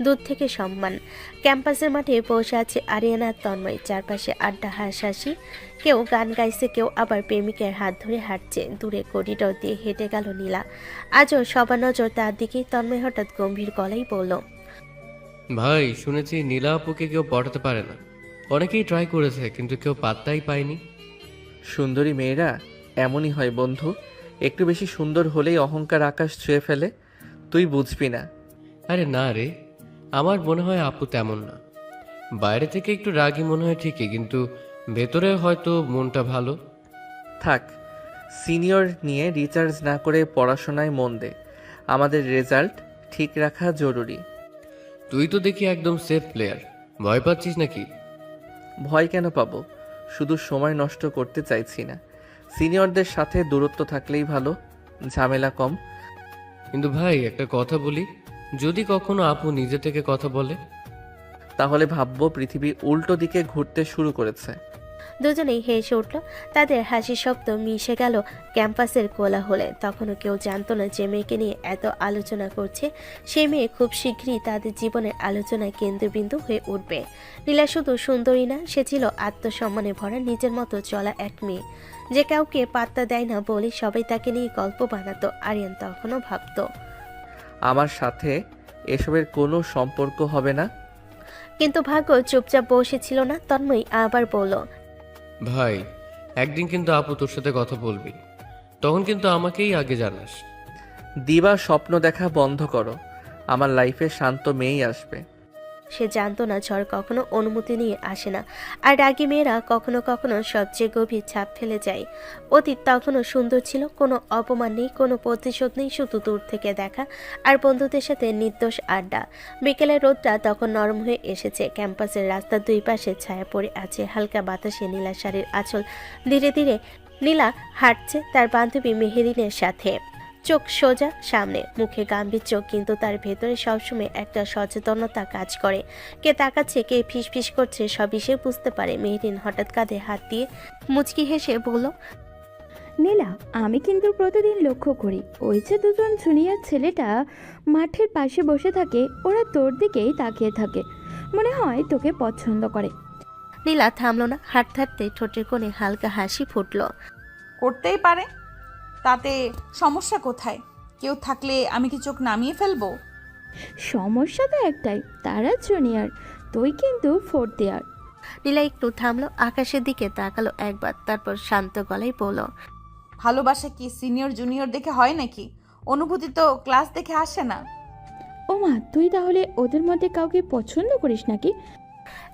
দূর থেকে সম্মান। ক্যাম্পাসের মাঠে বসে আছে আরিয়ান আর তন্ময়, চারপাশে আড্ডা, হাসাহাসি। কেউ গান গাইছে, কেউ আবার প্রেমিকের হাত ধরে হাঁটছে। দূরে করিডোর দিয়ে হেঁটে গেল নীলা। আজও সবার নজর তার দিকেই। তন্ময় হঠাৎ গম্ভীর গলায় বলল, ভাই শুনেছি নীলা আপুকে কেউ পটাতে পারে না। অনেকেই ট্রাই করেছে কিন্তু কেউ পাত্তাই পায়নি। সুন্দরী মেয়েরা এমনই হয় বন্ধু, একটু বেশি সুন্দর হলেই অহংকার আকাশ ছুঁয়ে ফেলে। তুই বুঝবি না। আরে না রে, আমার মনে হয় আপু তেমন না। বাইরে থেকে একটু রাগী মনে হয় ঠিকই, কিন্তু ভেতরে হয়তো মনটা ভালো। থাক, সিনিয়র নিয়ে রিচার্জ না করে পড়াশোনায় মন দে। আমাদের রেজাল্ট ঠিক রাখা জরুরি। তুই তো দেখি একদম সেফ প্লেয়ার, ভয় পাচ্ছিস নাকি? ভয় কেন পাবো, শুধু সময় নষ্ট করতে চাইছি না। সিনিয়রদের সাথে দূরত্ব থাকলেই ভালো, ঝামেলা কম। কিন্তু ভাই একটা কথা বলি, যদি কখনো আপু নিজে থেকে কথা বলে তাহলে ভাববো পৃথিবী উল্টো দিকে ঘুরতে শুরু করেছে। দুজনেই হেসে উঠল। তাদের হাসির শব্দ মিশে গেল ক্যাম্পাসের কোলাহলে। তখনও কেউ জানতো না যে মেয়েকে নিয়ে এত আলোচনা করছে সেই মেয়ে খুব শীঘ্রই তাদের জীবনের আলোচনায় কেন্দ্রবিন্দু হয়ে উঠবে। নীলা শুধু সুন্দরী না, সে ছিল আত্মসম্মানে ভরা নিজের মতো চলা এক মেয়ে, যে কাউকে পাত্তা দেয় না বলে সবাই তাকে নিয়ে গল্প বানাতো। আরিয়ান তখনও ভাবতো, আমার সাথে এসবের কোনো সম্পর্ক হবে না। কিন্তু ভাগ্য চুপচাপ বসেছিল না। তন্ময় আবার বলল, ভাই একদিন কিন্তু আপু তোর সাথে কথা বলবি, তখন কিন্তু আমাকেই আগে জানাস। দিবা স্বপ্ন দেখা বন্ধ করো, আমার লাইফে শান্ত মেয়েই আসবে। সে জানতো না ঝড় কখনো অনুমতি নিয়ে আসে না, আর রাগী মেয়েরা কখনো কখনো সবচেয়ে গভীর ছাপ ফেলে যায়। অতীত তখনও সুন্দর ছিল, কোনো অপমান নেই, কোনো প্রতিশোধ নেই, শুধু দূর থেকে দেখা আর বন্ধুদের সাথে নির্দোষ আড্ডা। বিকেলের রোদটা তখন নরম হয়ে এসেছে। ক্যাম্পাসের রাস্তার দুই পাশে ছায়া পড়ে আছে, হালকা বাতাসে নীলা শাড়ির আঁচল ধীরে ধীরে নীলা হাঁটছে তার বান্ধবী মেহেরিনের সাথে। চোখ সোজা সামনে, মুখে গাম্ভীর চোখ, কিন্তু তার ভেতরে সবসময় একটা সচেতনতা কাজ করে। কে তাকাচ্ছে, কে ফিসফিস করছে, সবই সে বুঝতে পারে। মেহেরিন হঠাৎ কাঁধে হাত দিয়ে মুচকি হেসে বলল, নীলা, আমি কিন্তু প্রতিদিন লক্ষ্য করি ওই যে দুজন জুনিয়র ছেলেটা মাঠের পাশে বসে থাকে, ওরা তোর দিকেই তাকিয়ে থাকে, মনে হয় তোকে পছন্দ করে। নীলা থামলো না, হাঁটতে হাঁটতে ঠোঁটের কোণে হালকা হাসি ফুটল। করতেই পারে, তাতে সমস্যা কোথায়? কেউ থাকলে আমি কি চোখ নামিয়ে ফেলবো? সমস্যা তো একটাই, তারা জুনিয়র, তুই কিন্তু 4th ইয়ার। নীলা একটু থামলো, আকাশের দিকে তাকালো একবার, তারপর শান্ত গলায় বলল, ভালোবাসা কি সিনিয়র জুনিয়র দেখে হয় নাকি? অনুভূতি তো ক্লাস দেখে আসে না। ও মা, তুই তাহলে ওদের মধ্যে কাউকে পছন্দ করিস নাকি?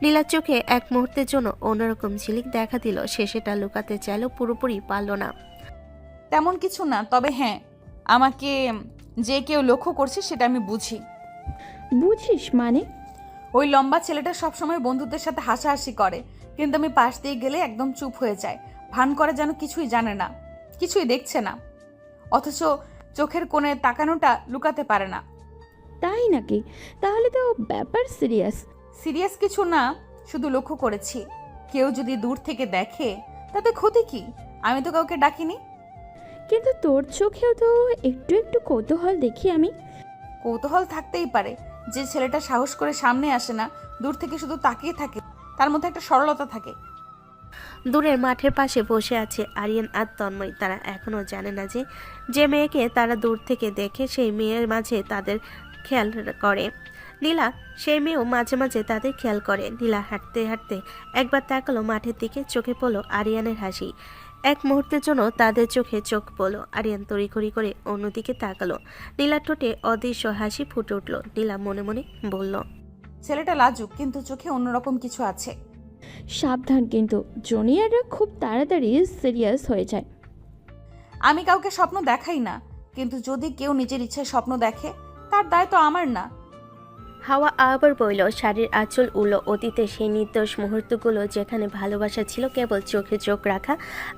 নীলার চোখে এক মুহূর্তের জন্য অন্যরকম ঝিলিক দেখা দিল। সে সেটা লুকাতে চাইল, পুরোপুরি পারল না। তেমন কিছু না, তবে হ্যাঁ, আমাকে যে কেউ লক্ষ্য করছে সেটা আমি বুঝি। বুঝিস মানে? ওই লম্বা ছেলেটা সবসময় বন্ধুদের সাথে হাসাহাসি করে, কিন্তু আমি পাশ দিয়ে গেলে একদম চুপ হয়ে যায়, ভান করে যেন কিছুই জানে না, কিছুই দেখছে না, অথচ চোখের কোণে তাকানোটা লুকাতে পারে না। তাই নাকি? তাহলে তো ব্যাপার সিরিয়াস। সিরিয়াস কিছু না, শুধু লক্ষ্য করেছি। কেউ যদি দূর থেকে দেখে তাতে ক্ষতি কি? আমি তো কাউকে ডাকিনি। কিন্তু তোর চোখেও তো একটু একটু কৌতূহল দেখি আমি। কৌতূহল থাকতেই পারে, যে ছেলেটা সাহস করে সামনে আসে না, দূর থেকে শুধু তাকিয়ে থাকে, তার মধ্যে একটা সরলতা থাকে। দূরের মাঠের পাশে বসে আছে আরিয়ান আর তন্ময়। তারা এখনো জানে না যে যে মেয়েকে তারা দূর থেকে দেখে সেই মেয়ের মাঝে তাদের খেয়াল করে। নীলা সেই মেয়েও মাঝে মাঝে তাদের খেয়াল করে। নীলা হাঁটতে হাঁটতে একবার তাকালো মাঠের দিকে, চোখে পড়লো আরিয়ানের হাসি। এক মুহূর্তের জন্য তাদের চোখে চোখ পড়লো। আরিয়ান তড়িঘড়ি করে অন্যদিকে তাকালো। নীলার ঠোঁটে অদৃশ্য হাসি ফুটে উঠল। নীলা মনে মনে বলল, ছেলেটা লাজুক, কিন্তু চোখে অন্যরকম কিছু আছে। সাবধান কিন্তু, জুনিয়ররা খুব তাড়াতাড়ি সিরিয়াস হয়ে যায়। আমি কাউকে স্বপ্ন দেখাই না, কিন্তু যদি কেউ নিজের ইচ্ছায় স্বপ্ন দেখে তার দায় তো আমার না। হাওয়া আবার বইল, শাড়ির আঁচল উড়ল অতীতে সেই নির্দোষ মুহূর্তগুলো যেখানে ভালোবাসা ছিল কেবল চোখে চোখ রাখা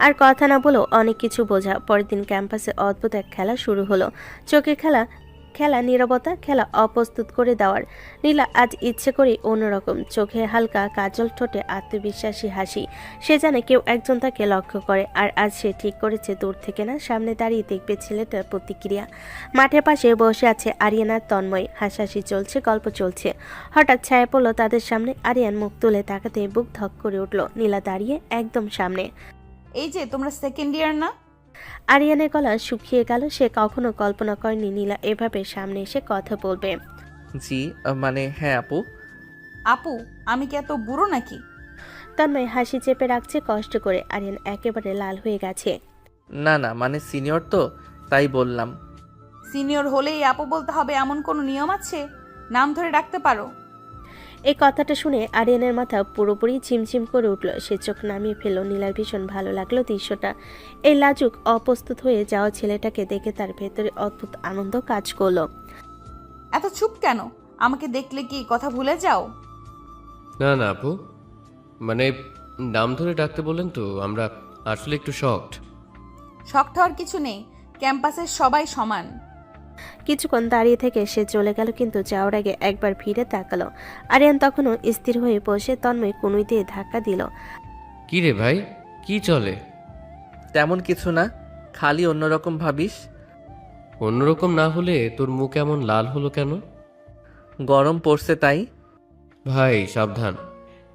আর কথা না বলেও অনেক কিছু বোঝা। পরের দিন ক্যাম্পাসে অদ্ভুত এক খেলা শুরু হলো। চোখে খেলা নীরবতা, খেলা অপ্রস্তুত করে দেওয়ার। নীলা আজ ইচ্ছে করে অন্যরকম, চোখে হালকা কাজল, ঠোঁটে আত্মবিশ্বাসী হাসি। সে জানে কেউ একজন তাকে লক্ষ্য করে, আর আজ সে ঠিক করেছে দূর থেকে না, সামনে দাঁড়িয়ে দেখবে ছেলেটার প্রতিক্রিয়া। মাঠের পাশে বসে আছে আরিয়ান আর তন্ময়, হাসাহাসি চলছে, গল্প চলছে। হঠাৎ ছায়া পড়ল তাদের সামনে। আরিয়ান মুখ তুলে তাকাতে বুক ধক করে উঠল। নীলা দাঁড়িয়ে একদম সামনে। এই যে তোমরা সেকেন্ড ইয়ার না? আরিয়ানের গলা শুকিয়ে গেল। সে কখনো কল্পনা করেনি নীলা এভাবে সামনে এসে কথা বলবে। জি মানে হ্যাঁ আপু। আপু, আমি কি এত বুড়ো নাকি? তন্ময় হাসি চেপে রাখছে কষ্ট করে। আরিয়ান একেবারে লাল হয়ে গেছে। না না মানে সিনিয়র তো, তাই বললাম। সিনিয়র হলেই আপু বলতে হবে এমন কোনো নিয়ম আছে? নাম ধরে ডাকতে পারো। এই কথাটা শুনে আরিয়ানের মাথা পুরোপুরি ঝিমঝিম করে উঠল। সে চোখ নামিয়ে ফেলল। নীলার ভীষণ ভালো লাগলো দৃশ্যটা। এই লাজুক অপ্রস্তুত হয়ে যাওয়া ছেলেটাকে দেখে তার ভেতরে অদ্ভুত আনন্দ কাজ করলো। এত চুপ কেন? আমাকে দেখলে কি কথা ভুলে যাও? না না আপু, মানে নাম ধরে ডাকতে বললেন তো, আমরা আসলে একটু শকড। শক্ত হওয়ার কিছু নেই, ক্যাম্পাসের সবাই সমান। কিছুক্ষণ দাঁড়িয়ে থেকে সে চলে গেল, কিন্তু যাওয়ার আগে একবার ফিরে তাকালো। আরিয়ান তখনও স্থির হয়ে বসে। তন্ময় কনুই দিয়ে ধাক্কা দিল। কি রে ভাই, কি চলে? তেমন কিছু না, খালি অন্যরকম ভাবিস। অন্যরকম না হলে তোর মুখ এমন লাল হলো কেন? গরম পড়ছে তাই। ভাই সাবধান,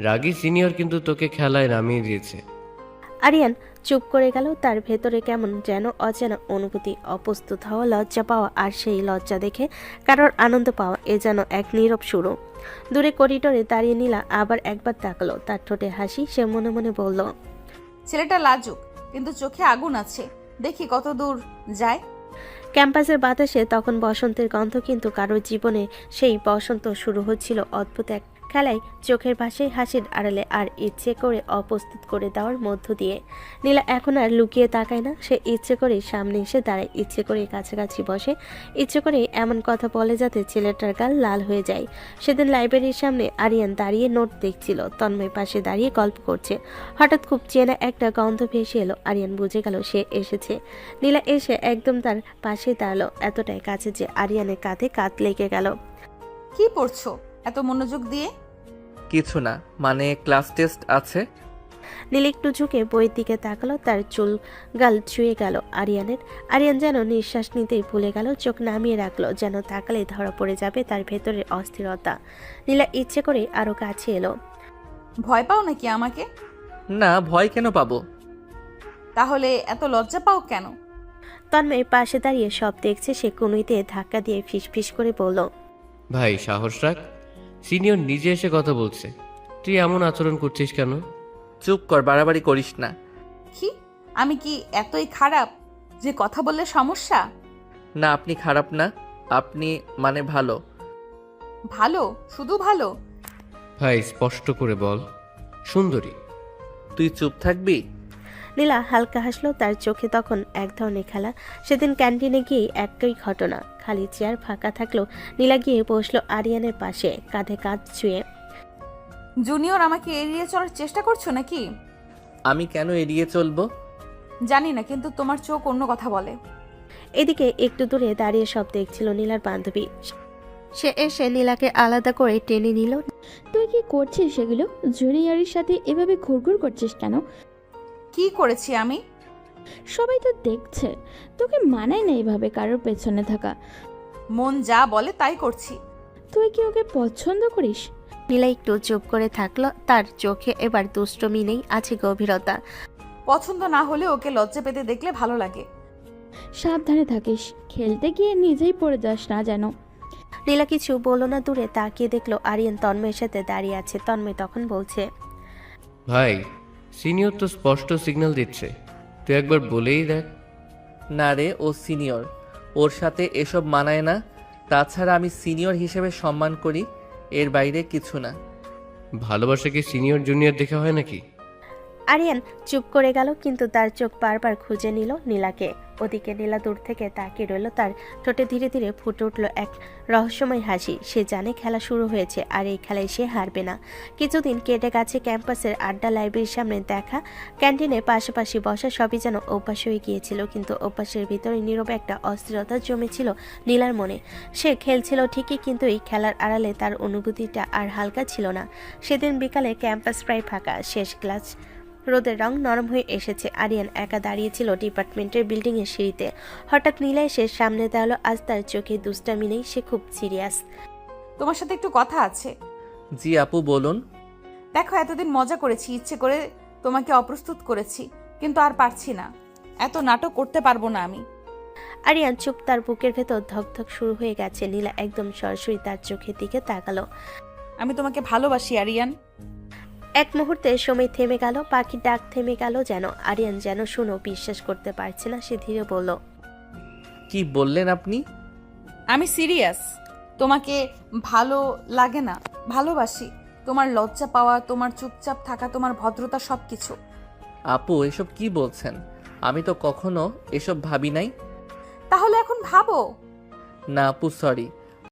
রাগী সিনিয়র কিন্তু তোকে খেলায় নামিয়ে দিয়েছে। আরিয়ান চুপ করে গেল। তার ভেতরে কেমন যেন অচেনা অনুভূতি, অপ্রস্তুত হওয়া, লজ্জা পাওয়া, আর সেই লজ্জা দেখে কারোর আনন্দ পাওয়া, এ যেন এক নীরব শুরু। দূরে করিডোরে দাঁড়িয়ে নীলা আবার একবার তাকালো। তার ঠোঁটে হাসি। সে মনে মনে বলল, ছেলেটা লাজুক কিন্তু চোখে আগুন আছে, দেখি কত দূর যায়। ক্যাম্পাসের বাতাসে তখন বসন্তের গন্ধ, কিন্তু কারোর জীবনে সেই বসন্ত শুরু হচ্ছিল অদ্ভুত এক খেলায়, চোখের পাশেই হাসির আড়ালে, আর ইচ্ছে করে অপ্রস্তুত করে দেওয়ার মধ্য দিয়ে। নীলা এখন আর লুকিয়ে তাকায় না। সে ইচ্ছে করে সামনে এসে দাঁড়ায়, ইচ্ছে করে কাছাকাছি বসে, ইচ্ছে করে এমন কথা বলে যাতে ছেলেটার গাল লাল হয়ে যায়। সেদিন লাইব্রেরির সামনে আরিয়ান দাঁড়িয়ে নোট দেখছিল, তন্ময় পাশে দাঁড়িয়ে গল্প করছে। হঠাৎ খুব চেনা একটা গন্ধ ভেসে এলো। আরিয়ান বুঝে গেল সে এসেছে। নীলা এসে একদম তার পাশে দাঁড়ালো, এতটাই কাছে যে আরিয়ানের কাঁধে কাঁধ লেগে গেল। কি পড়ছো এত মনোযোগ দিয়ে? কিছু না, মানে ক্লাস টেস্ট আছে। নীল একটু ঝুঁকে বইয়ের দিকে তাকালো। তার চুল গাল ছুঁয়ে গেল আরিয়ানের। আরিয়ান যেন নিঃশ্বাস নিতেই ভুলে গেল, চোখ নামিয়ে রাখলো, যেন তাকালে ধরা পড়ে যাবে তার ভেতরের অস্থিরতা। নীলা ইচ্ছে করে আরো কাছে এলো। ভয় পাও নাকি আমাকে? না, ভয় কেন পাবো? তাহলে এত লজ্জা পাও কেন? তন্ময় পাশে দাঁড়িয়ে সব দেখছে। সে কনুইতে ধাক্কা দিয়ে ফিসফিস করে বলল, ভাই সাহস রাখ, সিনিয়র নিজে এসে কথা বলছে, তুই এমন আচরণ করছিস কেন? চুপ কর, বাড়াবাড়ি করিস না। কি আমি কি এতই খারাপ যে কথা বললে সমস্যা? না আপনি খারাপ না, আপনি মানে ভালো। ভালো? শুধু ভালো? ভাই স্পষ্ট করে বল, সুন্দরী। তুই চুপ থাকবি? নীলা হালকা হাসলো। তার চোখে তখন এক ধরনের খেলা। সেদিন ক্যান্টিনে গিয়ে একই ঘটনা, খালি চেয়ার ফাঁকা থাকলো। নীলা গিয়ে বসলো আরিয়ানের পাশে, কাঁধে কাঁধ ছুঁয়ে। জুনিয়র আমাকে এড়িয়ে চলার চেষ্টা করছো নাকি? আমি কেন এড়িয়ে চলবো? জানি না, কিন্তু তোমার চোখ অন্য কথা বলে। এদিকে একটু দূরে দাঁড়িয়ে সব দেখছিল নীলার বান্ধবী। সে এসে নীলাকে আলাদা করে টেনে নিল। তুই কি করছিস সেগুলো? জুনিয়রের সাথে এভাবে ঘুরঘুর করছিস কেন? কি করেছি আমি? সবাই তো দেখছে, তোকে মানায় না এইভাবে কারোর পেছনে থাকা। মন যা বলে তাই করছি। তুই কি ওকে পছন্দ করিস? নীলা একটু চুপ করে থাকলো। তার চোখে এবার দুষ্টমি নেই, আছে গভীরতা। পছন্দ না হলে ওকে লজ্জা পেতে দেখলে ভালো লাগে। সাবধানে থাকিস, খেলতে গিয়ে নিজেই পড়ে যাস না যেন। নীলা কিছু বলল না। দূরে তাকিয়ে দেখলো আরিয়ান তন্ময়ের সাথে দাঁড়িয়ে আছে। তন্ময় তখন বলছে, ভাই সিনিয়র তো স্পষ্ট সিগন্যাল দিচ্ছে, তুই একবার বলেই দেখ। না রে, ও সিনিয়র, ওর সাথে এসব মানায় না। তাছাড়া আমি সিনিয়র হিসেবে সম্মান করি, এর বাইরে কিছু না। ভালোবাসা কি সিনিয়র জুনিয়র দেখে হয় নাকি? আরিয়ান চুপ করে গেল, কিন্তু তার চোখ বারবার খুঁজে নিল নীলাকে। ওদিকে নীলা দূর থেকে তাকিয়ে রইল, তার ঠোঁটে ধীরে ধীরে ফুটে উঠল এক রহস্যময় হাসি। সে জানে খেলা শুরু হয়েছে, আর এই খেলায় সে হারবে না। কিছুদিন কেটে গেছে, ক্যাম্পাসের আড্ডা, লাইব্রেরির সামনে দেখা, ক্যান্টিনে পাশাপাশি বসা সবই যেন অভ্যাস হয়ে গিয়েছিল। কিন্তু অভ্যাসের ভিতরে নীরবে একটা অস্থিরতা জমেছিল নীলার মনে। সে খেলছিল ঠিকই, কিন্তু এই খেলার আড়ালে তার অনুভূতিটা আর হালকা ছিল না। সেদিন বিকালে ক্যাম্পাস প্রায় ফাঁকা, শেষ ক্লাস, রোদের রং নরম হয়ে এসেছে। আরিয়ান একা দাঁড়িয়েছিল ডিপার্টমেন্টের বিল্ডিংয়ের সিঁড়িতে। হঠাৎ নীলা এসে সামনে দাঁড়ালো। আজ তার চোখে দুষ্টামি নেই, সে খুব সিরিয়াস। তোমার সাথে একটু কথা আছে। জি আপু বলুন। দেখো, এতদিন মজা করেছি, ইচ্ছে করে তোমাকে অপ্রস্তুত করেছি, কিন্তু আর পারছি না। এত নাটক করতে পারবো না আমি। আরিয়ান চুপ, তার বুকের ভেতর ধকধক শুরু হয়ে গেছে। নীলা একদম সরাসরি তার চোখের দিকে তাকালো। আমি তোমাকে ভালোবাসি আরিয়ান। এক মুহূর্তে সময় থেমে গেল, পাখির ডাক থেমে গেল যেন। আরিয়ান যেন শুনো বিশ্বাস করতে পারছে না। সে ধীরে বলল, কি বললেন আপনি? আমি সিরিয়াস। তোমাকে ভালো লাগে না, ভালোবাসি। তোমার লজ্জা পাওয়া, তোমার চুপচাপ থাকা, তোমার ভদ্রতা, সব কিছু। আপু এসব কি বলছেন? আমি তো কখনো এসব ভাবি নাই। তাহলে এখন ভাবো। না আপু সরি,